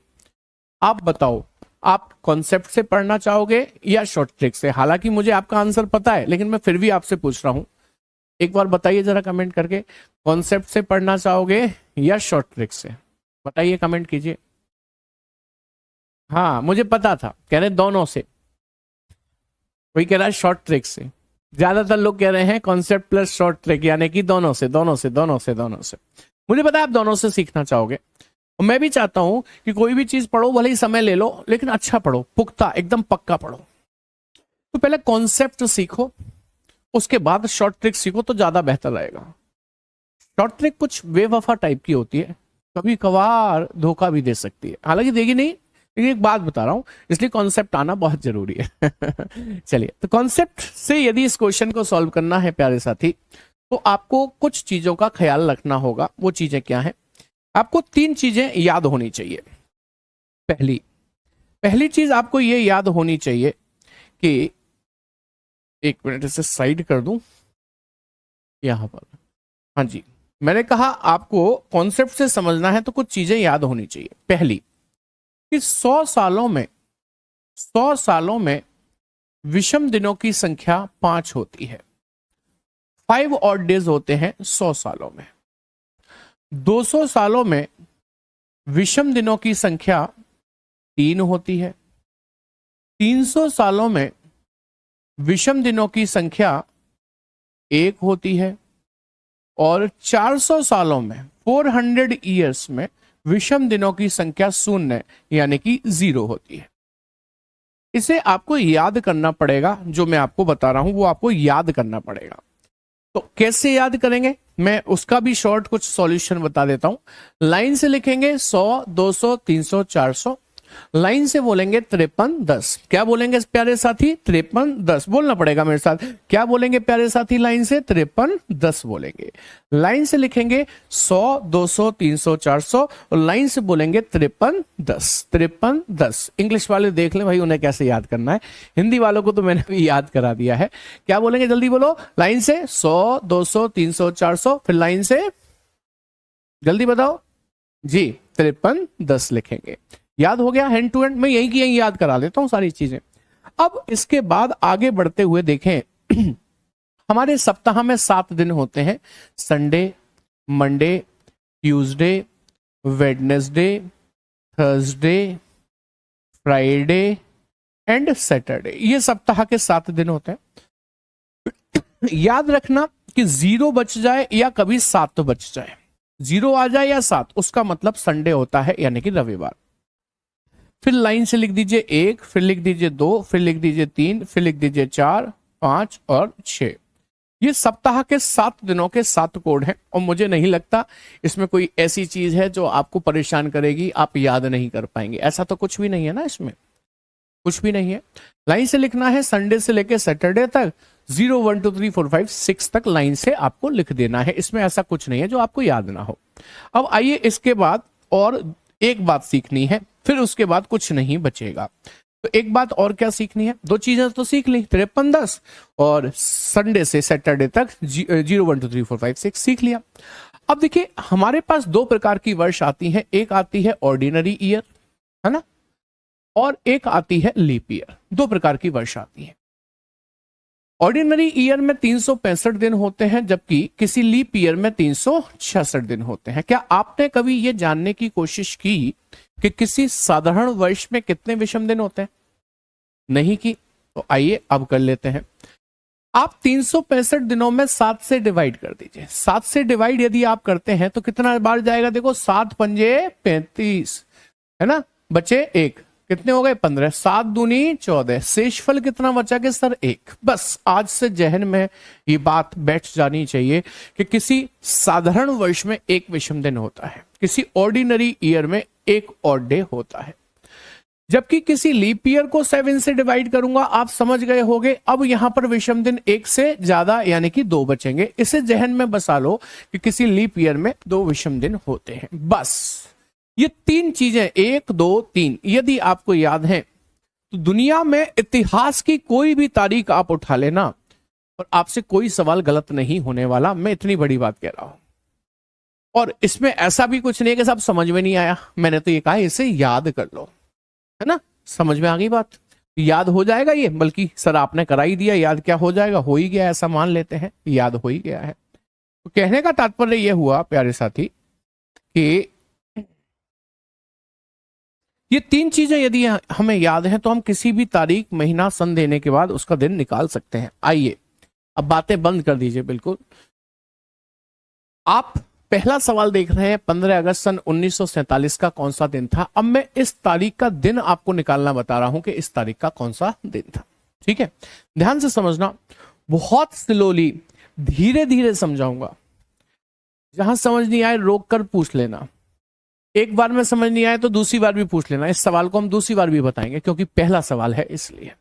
आप बताओ, आप कॉन्सेप्ट से पढ़ना चाहोगे या शॉर्ट ट्रिक से? हालांकि मुझे आपका आंसर पता है, लेकिन मैं फिर भी आपसे पूछ रहा हूं, एक बार बताइए जरा कमेंट करके, कॉन्सेप्ट से पढ़ना चाहोगे या शॉर्ट ट्रिक से? बताइए, कमेंट कीजिए। हाँ मुझे पता था, कह रहे दोनों से। वही कह रहा है शॉर्ट ट्रिक से। ज्यादातर लोग कह रहे हैं कॉन्सेप्ट प्लस शॉर्ट ट्रिक, यानी कि दोनों से दोनों से दोनों से दोनों से। मुझे पता है आप दोनों से सीखना चाहोगे, और मैं भी चाहता हूं कि कोई भी चीज पढ़ो भले ही समय ले लो, लेकिन अच्छा पढ़ो, पुख्ता एकदम पक्का पढ़ो। तो पहले कॉन्सेप्ट सीखो, उसके बाद शॉर्ट ट्रिक सीखो तो ज्यादा बेहतर रहेगा। शॉर्ट ट्रिक कुछ बेवफा टाइप की होती है, कभी कभार धोखा भी दे सकती है, हालांकि देगी नहीं, लेकिन एक बात बता रहा हूं, इसलिए कॉन्सेप्ट आना बहुत जरूरी है। चलिए, तो कॉन्सेप्ट से यदि इस क्वेश्चन को सॉल्व करना है प्यारे साथी, तो आपको कुछ चीजों का ख्याल रखना होगा। वो चीजें क्या हैं? आपको 3 चीजें याद होनी चाहिए। पहली चीज आपको ये याद होनी चाहिए कि, एक मिनट इसे साइड कर दूं यहां पर, हाँ जी, मैंने कहा आपको कॉन्सेप्ट से समझना है तो कुछ चीजें याद होनी चाहिए। पहली कि 100 सालों में विषम दिनों की संख्या 5 होती है। 5 ऑड डेज होते हैं 100 सालों में। 200 सालों में विषम दिनों की संख्या 3 होती है। 300 सालों में विषम दिनों की संख्या 1 होती है। और 400 सालों में 400 ईयर्स में विषम दिनों की संख्या 0 यानी कि 0 होती है। इसे आपको याद करना पड़ेगा, जो मैं आपको बता रहा हूं वो आपको याद करना पड़ेगा। तो कैसे याद करेंगे, मैं उसका भी शॉर्ट कुछ सॉल्यूशन बता देता हूं। लाइन से लिखेंगे 100, 200, 300, 400। लाइन से बोलेंगे 53, 10। क्या बोलेंगे प्यारे साथी? 53, 10 बोलना पड़ेगा मेरे साथ। क्या बोलेंगे प्यारे साथी? लाइन से 53, 10 बोलेंगे। लाइन से लिखेंगे 100, 200, 300, 400 और लाइन से बोलेंगे 53, 10। 53, 10। इंग्लिश वाले देख लें भाई उन्हें कैसे याद करना है, हिंदी वालों को तो मैंने भी याद करा दिया है। क्या बोलेंगे जल्दी बोलो? लाइन से 100, 200, 300, 400, फिर लाइन से जल्दी बताओ जी 53, 10 लिखेंगे। याद हो गया हैंड टू हैंड? मैं यहीं की यहीं याद करा देता हूं सारी चीजें। अब इसके बाद आगे बढ़ते हुए देखें, हमारे सप्ताह में 7 दिन होते हैं। Sunday, Monday, Tuesday, Wednesday, Thursday, Friday and Saturday. ये सप्ताह के 7 दिन होते हैं। याद रखना कि 0 बच जाए या कभी 7 बच जाए, 0 आ जाए या 7, उसका मतलब संडे होता है यानी कि रविवार। फिर लाइन से लिख दीजिए 1, फिर लिख दीजिए 2, फिर लिख दीजिए 3, फिर लिख दीजिए 4, 5 और 6। ये सप्ताह के 7 दिनों के 7 कोड हैं और मुझे नहीं लगता इसमें कोई ऐसी चीज है जो आपको परेशान करेगी, आप याद नहीं कर पाएंगे। ऐसा तो कुछ भी नहीं है ना, इसमें कुछ भी नहीं है। लाइन से लिखना है संडे से लेकर सैटरडे तक, 0, 1, 2, 3, 4, 5, 6 तक लाइन से आपको लिख देना है। इसमें ऐसा कुछ नहीं है जो आपको याद ना हो। अब आइए इसके बाद और एक बात सीखनी है, फिर उसके बाद कुछ नहीं बचेगा। तो एक बात और क्या सीखनी है? 2 चीजें तो सीख ली, 53, 10 और संडे से सैटरडे तक 0, 1, 2, 3, 4, 5, 6 सीख लिया। अब देखिए हमारे पास 2 प्रकार की वर्ष आती है, एक आती है ऑर्डिनरी ईयर, है ना, और एक आती है लीप ईयर। 2 प्रकार की वर्ष आती है। ऑर्डिनरी ईयर में 365 दिन होते हैं, जबकि किसी लीप ईयर में 366 दिन होते हैं। क्या आपने कभी यह जानने की कोशिश की कि किसी साधारण वर्ष में कितने विषम दिन होते हैं? नहीं की? तो आइए अब कर लेते हैं। आप 365 दिनों में 7 से डिवाइड कर दीजिए। 7 से डिवाइड यदि आप करते हैं तो कितना बार जाएगा? देखो 7 पंजे 35, है ना, बचे 1, कितने हो गए? 15। 7 दूनी 14। शेषफल कितना बचा के सर? 1। बस आज से जहन में ये बात बैठ जानी चाहिए कि किसी साधारण वर्ष में 1 विषम दिन होता है, किसी ऑर्डिनरी ईयर में 1 ऑड डे होता है, जबकि किसी लीप ईयर को 7 से डिवाइड करूंगा। आप समझ गए होंगे। अब यहां पर विषम दिन 1 से ज्यादा यानी कि 2 बचेंगे। इसे जहन में बसा लो कि किसी लीप ईयर में 2 विषम दिन होते हैं। बस ये 3 चीजें 1, 2, 3 यदि आपको याद है तो दुनिया में इतिहास की कोई भी तारीख आप उठा लेना और आपसे कोई सवाल गलत नहीं होने वाला। मैं इतनी बड़ी बात कह रहा हूं। और इसमें ऐसा भी कुछ नहीं है कि साहब समझ में नहीं आया, मैंने तो ये कहा इसे याद कर लो, है ना। समझ में आ गई बात? याद हो जाएगा ये, बल्कि सर आपने करा ही दिया, याद क्या हो जाएगा, हो ही गया, ऐसा मान लेते हैं, याद हो ही गया है। तो कहने का तात्पर्य यह हुआ प्यारे साथी कि ये तीन चीजें यदि हमें याद है तो हम किसी भी तारीख, महीना, सन देने के बाद उसका दिन निकाल सकते हैं। आइए अब बातें बंद कर दीजिए बिल्कुल। आप पहला सवाल देख रहे हैं 15 अगस्त सन 1947 का कौन सा दिन था। अब मैं इस तारीख का दिन आपको निकालना बता रहा हूं कि इस तारीख का कौन सा दिन था। ठीक है, ध्यान से समझना, बहुत स्लोली, धीरे धीरे समझाऊंगा। जहां समझ नहीं आए रोक कर पूछ लेना। एक बार में समझ नहीं आए तो दूसरी बार भी पूछ लेना। इस सवाल को हम दूसरी बार भी बताएंगे क्योंकि पहला सवाल है इसलिए।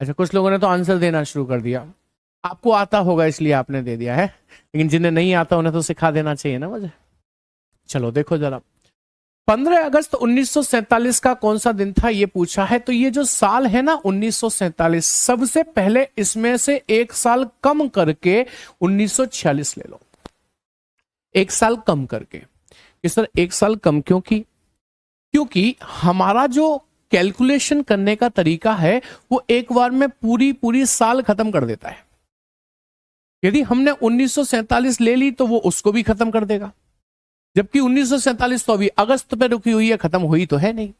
अच्छा, कुछ लोगों ने तो आंसर देना शुरू कर दिया। आपको आता होगा इसलिए आपने दे दिया है, लेकिन जिन्हें नहीं आता उन्हें तो सिखा देना चाहिए ना मुझे। चलो देखो जरा, 15 अगस्त 1947 का कौन सा दिन था ये पूछा है। तो ये जो साल है ना 1947, सबसे पहले इसमें से एक साल कम करके 1946 ले लो। एक साल कम करके, कि सर एक साल कम क्यों की? क्योंकि हमारा जो कैलकुलेशन करने का तरीका है वो एक बार में पूरी साल खत्म कर देता है। यदि हमने 1947 ले ली तो वो उसको भी खत्म कर देगा, जबकि 1947 तो अभी अगस्त पे रुकी हुई है, खत्म हुई तो है नहीं,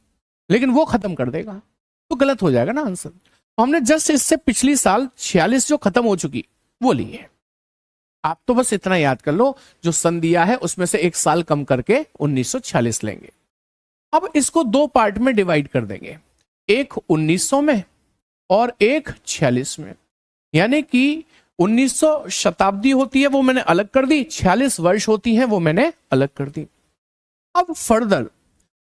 लेकिन वो खत्म कर देगा, तो गलत हो जाएगा ना आंसर। तो हमने जस्ट इससे पिछली साल 46 जो खत्म हो चुकी वो ली है। आप तो बस इतना याद कर लो, जो सन दिया है उसमें से एक साल कम करके 1946 लेंगे। अब इसको दो पार्ट में डिवाइड कर देंगे, एक 1900 में और एक 46 में। यानी कि 1900 शताब्दी होती है वो मैंने अलग कर दी, 46 वर्ष होती है वो मैंने अलग कर दी। अब फर्दर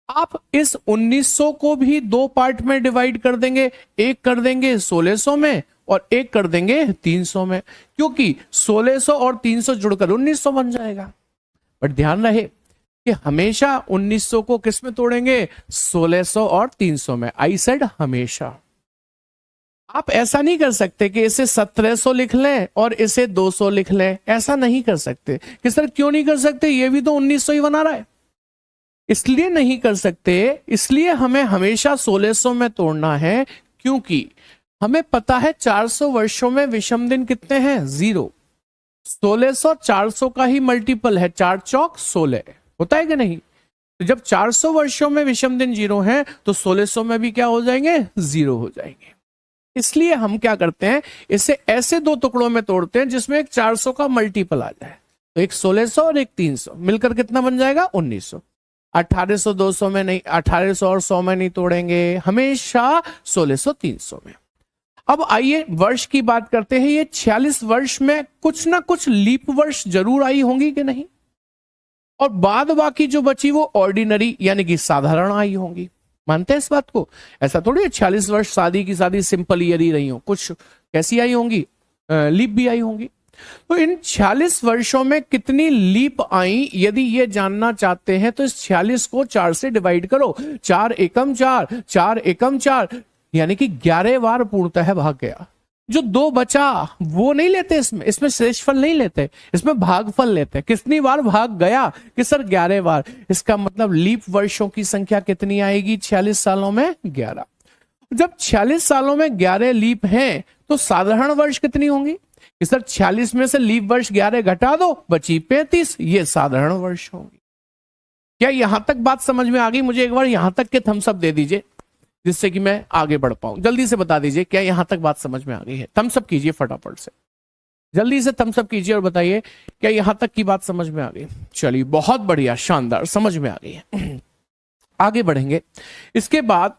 आप इस 1900 को भी दो पार्ट में डिवाइड कर देंगे, एक कर देंगे 1600 में और एक कर देंगे 300 में, क्योंकि 1600 और 300 जुड़कर 1900 बन जाएगा। बट ध्यान रहे कि हमेशा 1900 को किस में तोड़ेंगे? 1600 और 300 में। आई सेड हमेशा। आप ऐसा नहीं कर सकते कि इसे 1700 लिख लें और इसे 200 लिख लें, ऐसा नहीं कर सकते। कि सर क्यों नहीं कर सकते? ये भी तो 1900 ही बना रहा है। इसलिए नहीं कर सकते, इसलिए हमें हमेशा 1600 में तोड़ना है, क्योंकि हमें पता है 400 वर्षों में विषम दिन कितने हैं? 0। 1600 400 का ही मल्टीपल है, 4 चौक 16 होता है कि नहीं? तो जब 400 वर्षों में विषम दिन 0 है तो 1600 में भी क्या हो जाएंगे? 0 हो जाएंगे। इसलिए हम क्या करते हैं, इसे ऐसे दो टुकड़ों में तोड़ते हैं जिसमें एक 400 का मल्टीपल आ जाए। तो एक 1600 और एक 300 मिलकर कितना बन जाएगा? 1900। 1800 200 में नहीं, 1800 और 100 में नहीं तोड़ेंगे, हमेशा 1600 300 में। अब आइए वर्ष की बात करते हैं। ये 46 वर्ष में कुछ ना कुछ लीप वर्ष जरूर आई होंगी कि नहीं? और बाद बाकी जो बची वो ऑर्डिनरी यानी कि साधारण आई होंगी। मानते हैं इस बात को? ऐसा थोड़ी है 46 वर्ष शादी की शादी सिंपल ईयर ही रही हो, कुछ कैसी आई होंगी? लीप भी आई होंगी। तो इन 46 वर्षों में कितनी लीप आई यदि ये जानना चाहते हैं तो इस 46 को 4 से डिवाइड करो। 4 एकम 4, 4 एकम 4, यानी कि 11 बार पूर्णतः भाग गया। जो 2 बचा वो नहीं लेते, इसमें शेषफल नहीं लेते, इसमें भागफल लेते हैं। कितनी बार भाग गया? कि सर 11 बार। इसका मतलब लीप वर्षों की संख्या कितनी आएगी 46 सालों में? 11। जब 46 सालों में 11 लीप हैं तो साधारण वर्ष कितनी होंगी? कि सर 46 में से लीप वर्ष 11 घटा दो, बची 35, ये साधारण वर्ष होंगी। क्या यहां तक बात समझ में आ गई? मुझे एक बार यहां तक के थम्स अप दे दीजिए जिससे कि मैं आगे बढ़ पाऊं। जल्दी से बता दीजिए क्या यहां तक बात समझ में आ गई है। थम्स अप कीजिए फटाफट से, जल्दी से थम्स अप कीजिए और बताइए क्या यहां तक की बात समझ में आ गई। चलिए बहुत बढ़िया, शानदार, समझ में आ गई है। आगे बढ़ेंगे। इसके बाद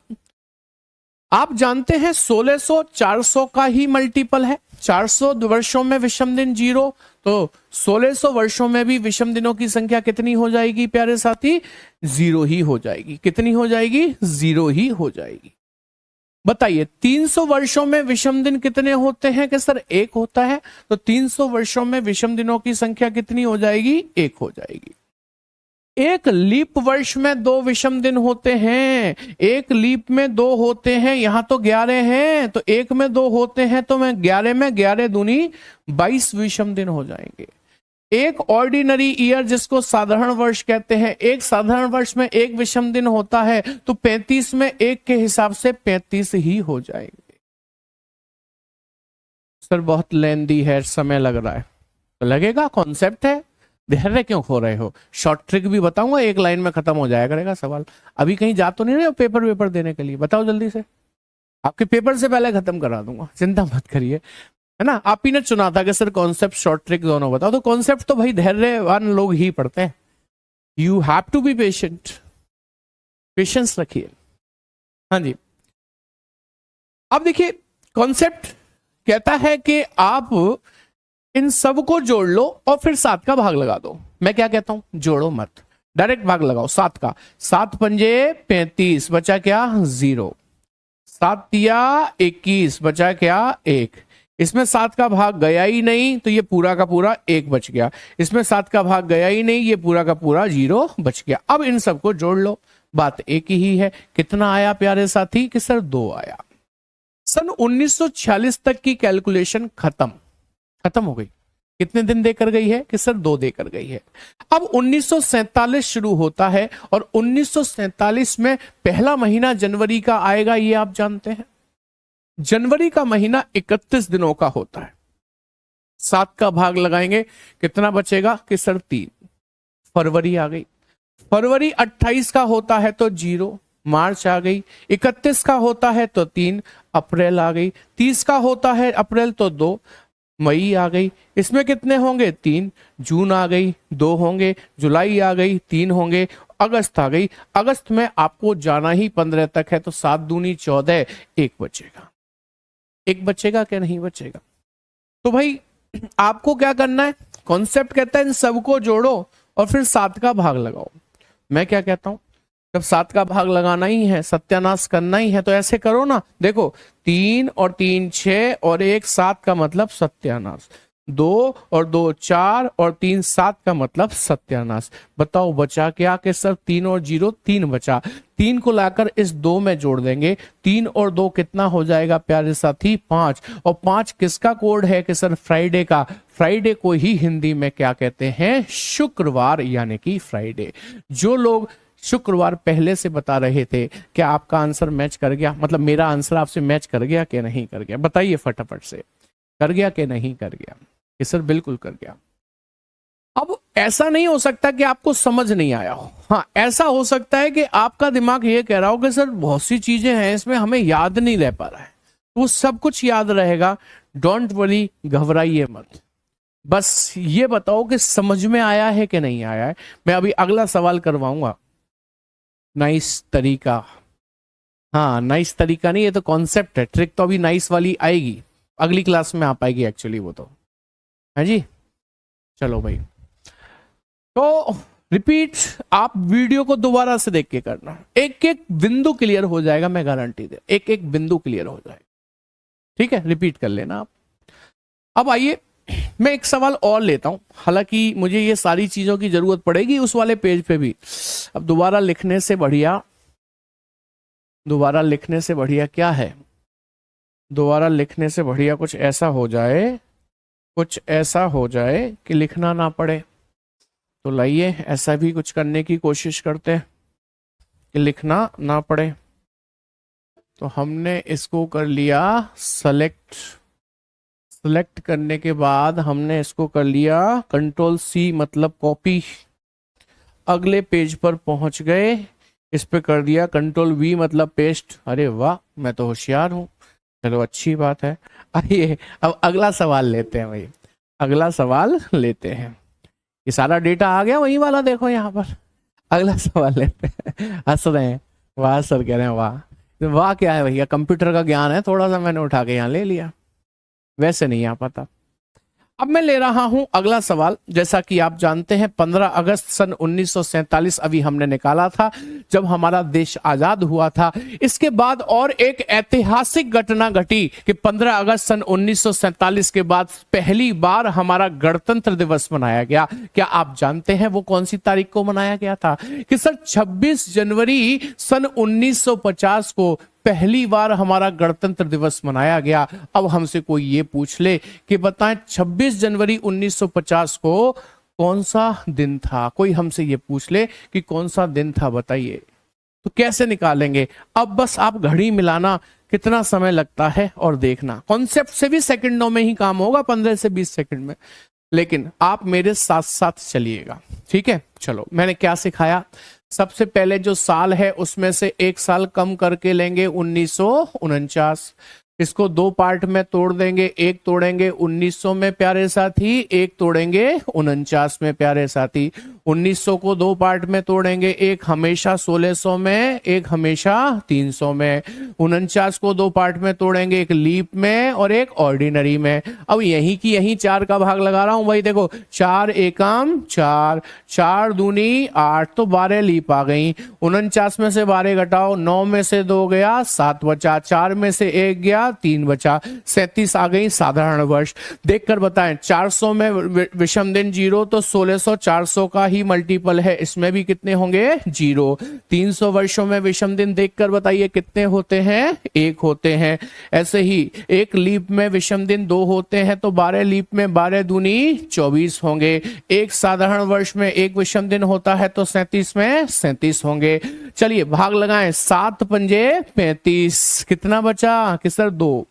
आप जानते हैं 1600 400 का ही मल्टीपल है। 400 वर्षों में विषम दिन 0, तो 1600 वर्षों में भी विषम दिनों की संख्या कितनी हो जाएगी प्यारे साथी? 0 ही हो जाएगी। कितनी हो जाएगी? 0 ही हो जाएगी। बताइए 300 वर्षों में विषम दिन कितने होते हैं? कि सर 1 होता है। तो 300 वर्षों में विषम दिनों की संख्या कितनी हो जाएगी? 1 हो जाएगी। एक लीप वर्ष में 2 विषम दिन होते हैं, एक लीप में 2 होते हैं, यहां तो 11 हैं, तो एक में 2 होते हैं, तो मैं 11 में 11 दूनी 22 विषम दिन हो जाएंगे। एक ऑर्डिनरी ईयर जिसको साधारण वर्ष कहते हैं, एक साधारण वर्ष में 1 विषम दिन होता है, तो 35 में 1 के हिसाब से 35 ही हो जाएंगे। सर बहुत लेंदी है, समय लग रहा है। तो लगेगा, कॉन्सेप्ट है। धैर्य क्यों खो रहे हो? शॉर्ट ट्रिक भी बताऊंगा, एक लाइन में खत्म हो जाया करेगा सवाल। अभी कहीं जा तो नहीं रहे हो पेपर वेपर देने के लिए? बताओ जल्दी से, आपके पेपर से पहले खत्म करा दूंगा, चिंता मत करिए, है ना। आप ही ने चुना था कि सर कॉन्सेप्ट शॉर्ट ट्रिक दोनों बताओ, तो कॉन्सेप्ट तो भाई धैर्यवान लोग ही पढ़ते हैं। You have to be patient, patience रखिए। हाँ जी, अब देखिए कॉन्सेप्ट कहता है कि आप इन सब को जोड़ लो और फिर 7 का भाग लगा दो। मैं क्या कहता हूं, जोड़ो मत, डायरेक्ट भाग लगाओ 7 का। 7 पंजे 35, बचा क्या 0। 7 तिया 21, बचा क्या 1। इसमें 7 का भाग गया ही नहीं तो ये पूरा का पूरा 1 बच गया। इसमें 7 का भाग गया ही नहीं, ये पूरा का पूरा 0 बच गया। अब इन सबको जोड़ लो, बात एक ही है। कितना आया प्यारे साथी? कि सर 2 आया। सन 1946 तक की कैलकुलेशन खत्म हो गई। कितने दिन देकर गई है? कि सर 2 देकर गई है। अब 1947 शुरू होता है और 1947 में पहला महीना जनवरी का आएगा, ये आप जानते हैं। जनवरी का महीना 31 दिनों का होता है। 7 का भाग लगाएंगे, कितना बचेगा? कि सर 3। फरवरी आ गई, फरवरी 28 का होता है तो 0। मार्च आ गई, 31 का होता है तो 3। अप्रैल आ गई, 30 का होता है अप्रैल तो 2। मई आ गई, इसमें कितने होंगे? 3। जून आ गई, 2 होंगे। जुलाई आ गई, 3 होंगे। अगस्त आ गई, अगस्त में आपको जाना ही 15 तक है तो 7 दूनी 14, 1 बचेगा। 1 बचेगा क्या नहीं बचेगा? तो भाई आपको क्या करना है? कॉन्सेप्ट कहता है इन सबको जोड़ो और फिर 7 का भाग लगाओ। मैं क्या कहता हूं, जब 7 का भाग लगाना ही है, सत्यानाश करना ही है, तो ऐसे करो ना। देखो 3 और 3 6 और 1 7 का मतलब सत्यानाश। 2 और 2 4 और 3 7 का मतलब सत्यानाश। बताओ बचा क्या? कि सर 3 और 0 3 बचा। 3 को लाकर इस 2 में जोड़ देंगे। 3 और 2 कितना हो जाएगा प्यारे साथी? 5। और 5 किसका कोड है? कि सर फ्राइडे का। फ्राइडे को ही हिंदी में क्या कहते हैं? शुक्रवार, यानी कि फ्राइडे। जो लोग शुक्रवार पहले से बता रहे थे, क्या आपका आंसर मैच कर गया? मतलब मेरा आंसर आपसे मैच कर गया कि नहीं कर गया? बताइए फटाफट से, कर गया कि नहीं कर गया? कि सर बिल्कुल कर गया। अब ऐसा नहीं हो सकता कि आपको समझ नहीं आया हो। हाँ, ऐसा हो सकता है कि आपका दिमाग ये कह रहा हो कि सर बहुत सी चीजें हैं इसमें हमें याद नहीं रह पा रहा है। वो सब कुछ याद रहेगा, डोंट वरी, घबराइए मत। बस ये बताओ कि समझ में आया है कि नहीं आया है। मैं अभी अगला सवाल करवाऊंगा। नाइस तरीका, हाँ नाइस तरीका नहीं, ये तो कॉन्सेप्ट है। ट्रिक तो अभी नाइस वाली आएगी, अगली क्लास में आ पाएगी एक्चुअली वो तो, है जी। चलो भाई, तो रिपीट, आप वीडियो को दोबारा से देख के करना, एक एक बिंदु क्लियर हो जाएगा, मैं गारंटी दे, एक एक बिंदु क्लियर हो जाएगा। ठीक है, रिपीट कर लेना आप। अब आइए मैं एक सवाल और लेता हूं, हालांकि मुझे ये सारी चीजों की जरूरत पड़ेगी उस वाले पेज पे भी। अब दोबारा लिखने से बढ़िया, दोबारा लिखने से बढ़िया क्या है? दोबारा लिखने से बढ़िया कुछ ऐसा हो जाए, कुछ ऐसा हो जाए कि लिखना ना पड़े। तो लाइए ऐसा भी कुछ करने की कोशिश करते हैं कि लिखना ना पड़े। तो हमने इसको कर लिया सेलेक्ट, सेलेक्ट करने के बाद हमने इसको कर लिया कंट्रोल सी मतलब कॉपी। अगले पेज पर पहुंच गए, इस पे कर दिया कंट्रोल वी मतलब पेस्ट। अरे वाह, मैं तो होशियार हूं। चलो अच्छी बात है। आइए अब अगला सवाल लेते हैं भाई, अगला सवाल लेते हैं। ये सारा डेटा आ गया वही वाला, देखो यहाँ पर। अगला सवाल लेते हैं। हंस रहे हैं, वाह सर कह रहे हैं वाह। वाह क्या है भैया, कंप्यूटर का ज्ञान है थोड़ा सा, मैंने उठा के यहाँ ले लिया, वैसे नहीं आ पाता। अब मैं ले रहा हूं अगला सवाल। जैसा कि आप जानते हैं 15 अगस्त सन 1947 अभी हमने निकाला था, जब हमारा देश आजाद हुआ था। इसके बाद और एक ऐतिहासिक घटना घटी कि 15 अगस्त सन 1947 के बाद पहली बार हमारा गणतंत्र दिवस मनाया गया। क्या आप जानते हैं वो कौन सी तारीख को मनाया गया था? कि सर 26 जनवरी सन 1950 को पहली बार हमारा गणतंत्र दिवस मनाया गया। अब हमसे कोई ये पूछ ले कि बताएं 26 जनवरी 1950 को कौन सा दिन था, कोई हमसे ये पूछ ले कि कौन सा दिन था, बताइए तो कैसे निकालेंगे? अब बस आप घड़ी मिलाना कितना समय लगता है और देखना। कॉन्सेप्ट से भी सेकंडों में ही काम होगा, 15 से 20 सेकंड में। लेकिन आप मेरे साथ साथ चलिएगा, ठीक है। चलो, मैंने क्या सिखाया, सबसे पहले जो साल है उसमें से एक साल कम करके लेंगे 1949, इसको दो पार्ट में तोड़ देंगे, एक तोड़ेंगे 1900 में प्यारे साथी, एक तोड़ेंगे 49 में प्यारे साथी। 1900 को दो पार्ट में तोड़ेंगे, एक हमेशा 1600 में, एक हमेशा 300 में। 49 को दो पार्ट में तोड़ेंगे, एक लीप में और एक ऑर्डिनरी में। अब यहीं की यहीं 4 का भाग लगा रहा हूं भाई, देखो 4 एकम 4, 4 दूनी 8, तो 12 लीप आ गई। 49 में से 12 घटाओ, 9 में से 2 गया, 7 बचा, 4 में से 1 गया, 3 बचा, 37 आ गई साधारण वर्ष। देखकर बताएं, 400 में विषम दिन 0, तो 1600 400 का ही मल्टीपल है, इसमें भी कितने होंगे 0। 300 वर्षों में विषम दिन देखकर बताइए कितने होते हैं, 1 होते हैं। ऐसे ही एक लीप में विषम दिन 2 होते हैं, तो 12 लीप में 12 दूनी 24 होंगे। एक साधारण वर्ष में एक विषम दिन होता है, तो 37 में 37 होंगे। चलिए भाग लगाएं, 7 पंजे 35, कितना बचा कि सर 2,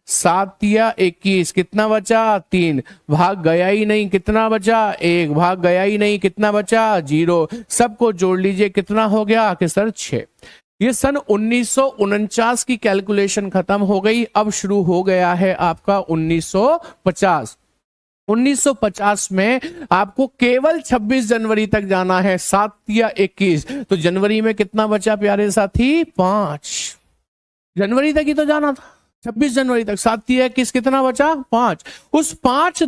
7 या 21, कितना बचा 3, भाग गया ही नहीं, कितना बचा 1, भाग गया ही नहीं, कितना बचा 0। सबको जोड़ लीजिए, कितना हो गया कि सर 6। ये सन 1949 की कैलकुलेशन खत्म हो गई, अब शुरू हो गया है आपका 1950। 1950 में आपको केवल 26 जनवरी तक जाना है, 7 या 21, तो जनवरी में कितना बचा प्यारे साथी 5, जनवरी तक ही तो जाना था, 26 जनवरी तक। 7 या 21 कितना बचा 5। उस 5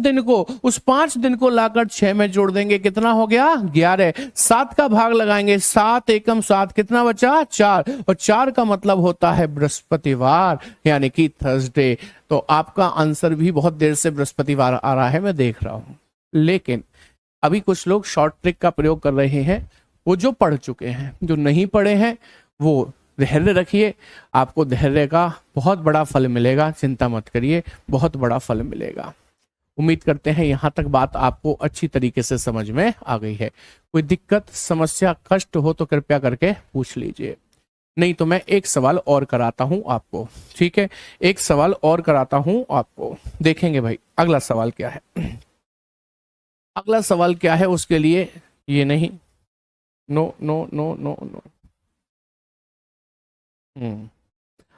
दिन को लाकर 6 में जोड़ देंगे, कितना हो गया 11। 7 का भाग लगाएंगे, 7 एकम 7, कितना बचा 4, और 4 का मतलब होता है बृहस्पतिवार, यानी कि थर्सडे। तो आपका आंसर भी बहुत देर से बृहस्पतिवार आ रहा है, मैं देख रहा हूं। लेकिन अभी कुछ लोग शॉर्ट ट्रिक का प्रयोग कर रहे हैं, वो जो पढ़ चुके हैं, जो नहीं पढ़े हैं वो धैर्य रखिए, आपको धैर्य का बहुत बड़ा फल मिलेगा, चिंता मत करिए, बहुत बड़ा फल मिलेगा। उम्मीद करते हैं यहां तक बात आपको अच्छी तरीके से समझ में आ गई है। कोई दिक्कत, समस्या, कष्ट हो तो कृपया करके पूछ लीजिए, नहीं तो मैं एक सवाल और कराता हूं आपको, ठीक है। एक सवाल और कराता हूं आपको, देखेंगे भाई अगला सवाल क्या है। अगला सवाल क्या है उसके लिए, ये नहीं, no no no no no.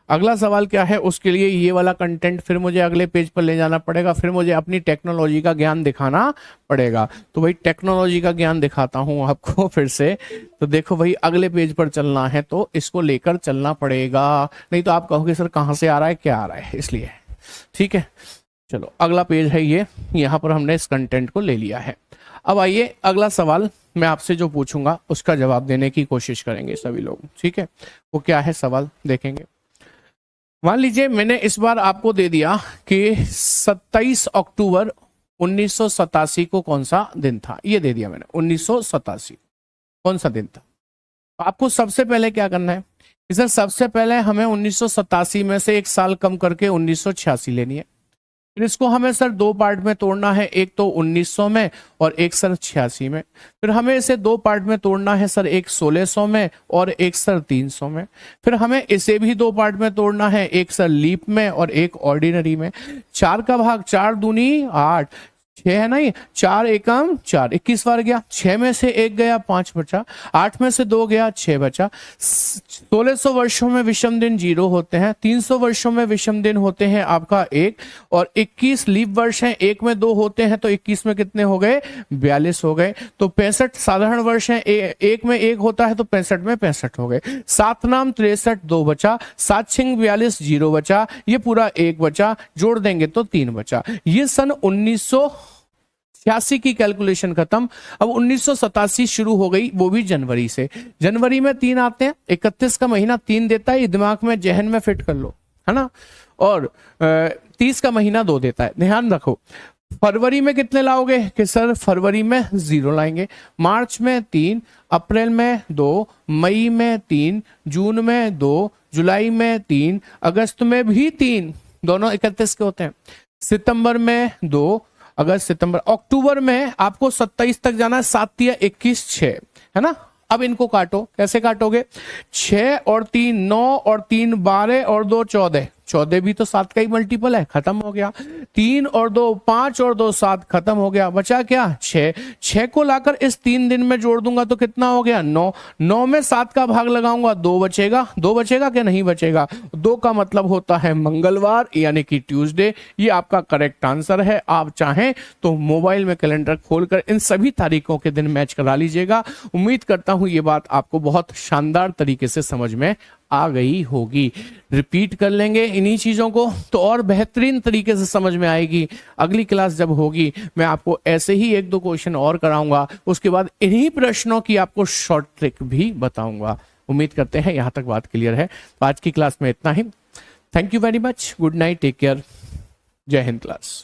अगला सवाल क्या है उसके लिए ये वाला कंटेंट फिर मुझे अगले पेज पर ले जाना पड़ेगा, फिर मुझे अपनी टेक्नोलॉजी का ज्ञान दिखाना पड़ेगा। तो भाई टेक्नोलॉजी का ज्ञान दिखाता हूं आपको फिर से। तो देखो भाई, अगले पेज पर चलना है तो इसको लेकर चलना पड़ेगा, नहीं तो आप कहोगे सर कहां से आ रहा है, क्या आ रहा है, इसलिए। ठीक है, चलो अगला पेज है ये, यहां पर हमने इस कंटेंट को ले लिया है। अब आइए अगला सवाल मैं आपसे जो पूछूंगा उसका जवाब देने की कोशिश करेंगे सभी लोग, ठीक है। वो क्या है सवाल देखेंगे। मान लीजिए मैंने इस बार आपको दे दिया कि 27 अक्टूबर 1987 को कौन सा दिन था, ये दे दिया मैंने, 1987 कौन सा दिन था। आपको सबसे पहले क्या करना है कि सर सबसे पहले हमें 1987 में से एक साल कम करके 1986 लेनी है। फिर इसको हमें सर दो पार्ट में तोड़ना है, एक तो 1900 में और एक सर 86 में। फिर हमें इसे दो पार्ट में तोड़ना है सर, एक 1600 में और एक सर 300 में। फिर हमें इसे भी दो पार्ट में तोड़ना है, एक सर लीप में और एक ऑर्डिनरी में। 4 का भाग 4 दूनी 8, 6 है ना, ये 4 एकम 4, 21 बार गया, 6 में से 1 गया 5 बचा, 8 में से 2 गया 6 बचा। 1600 वर्षों में विषम दिन 0 होते हैं, 300 वर्षों में विषम दिन होते हैं आपका 1, और 21 लीप वर्ष हैं, 1 में 2 होते हैं, तो 21 में कितने हो गए 42 हो गए। तो 65 साधारण वर्ष हैं, 1 में 1 होता है तो 65 में 65 हो गए। 7 नाम 63 2 बचा, 7 छिंग 42 0 बचा, ये पूरा 1 बचा, जोड़ देंगे तो 3 बचा। ये सन 1986 की कैलकुलेशन खत्म। अब 1987 शुरू हो गई, वो भी जनवरी से। जनवरी में 3 आते हैं, 31 का महीना 3 देता है, ये दिमाग में जहन में फिट कर लो, है ना। और 30 का महीना 2 देता है, ध्यान रखो। फरवरी में कितने लाओगे कि सर फरवरी में 0 लाएंगे, मार्च में 3, अप्रैल में 2, मई में 3, जून में 2, जुलाई में 3, अगस्त में भी 3, दोनों 31 के होते हैं। सितंबर में 2, अगस्त सितंबर, अक्टूबर में आपको 27 तक जाना है, 7 या 21 6, है ना। अब इनको काटो, कैसे काटोगे, 6 और 3 9 और 3 12 और 2 14, 14 भी तो 7 का ही मल्टीपल है, खत्म हो गया। 3 और 2 5 और 2 7, खत्म हो गया। बचा क्या 6। 6 को लाकर इस 3 दिन में जोड़ दूंगा तो कितना हो गया 9। 9 में 7 का भाग लगाऊंगा 2 बचेगा। 2 बचेगा कि नहीं बचेगा? 2 का मतलब होता है मंगलवार यानी कि ट्यूसडे। ये आपका करेक्ट आंसर है। आप चाहें तो मोबाइल में कैलेंडर खोलकर इन सभी तारीखों के दिन मैच करा लीजिएगा। उम्मीद करता हूं ये बात आपको बहुत शानदार तरीके से समझ में आ गई होगी। रिपीट कर लेंगे इन्हीं चीजों को तो और बेहतरीन तरीके से समझ में आएगी। अगली क्लास जब होगी मैं आपको ऐसे ही 1-2 क्वेश्चन और कराऊंगा, उसके बाद इन्हीं प्रश्नों की आपको शॉर्ट ट्रिक भी बताऊंगा। उम्मीद करते हैं यहां तक बात क्लियर है। तो आज की क्लास में इतना ही। Thank you very much. Good night, take care, जय हिंद क्लास।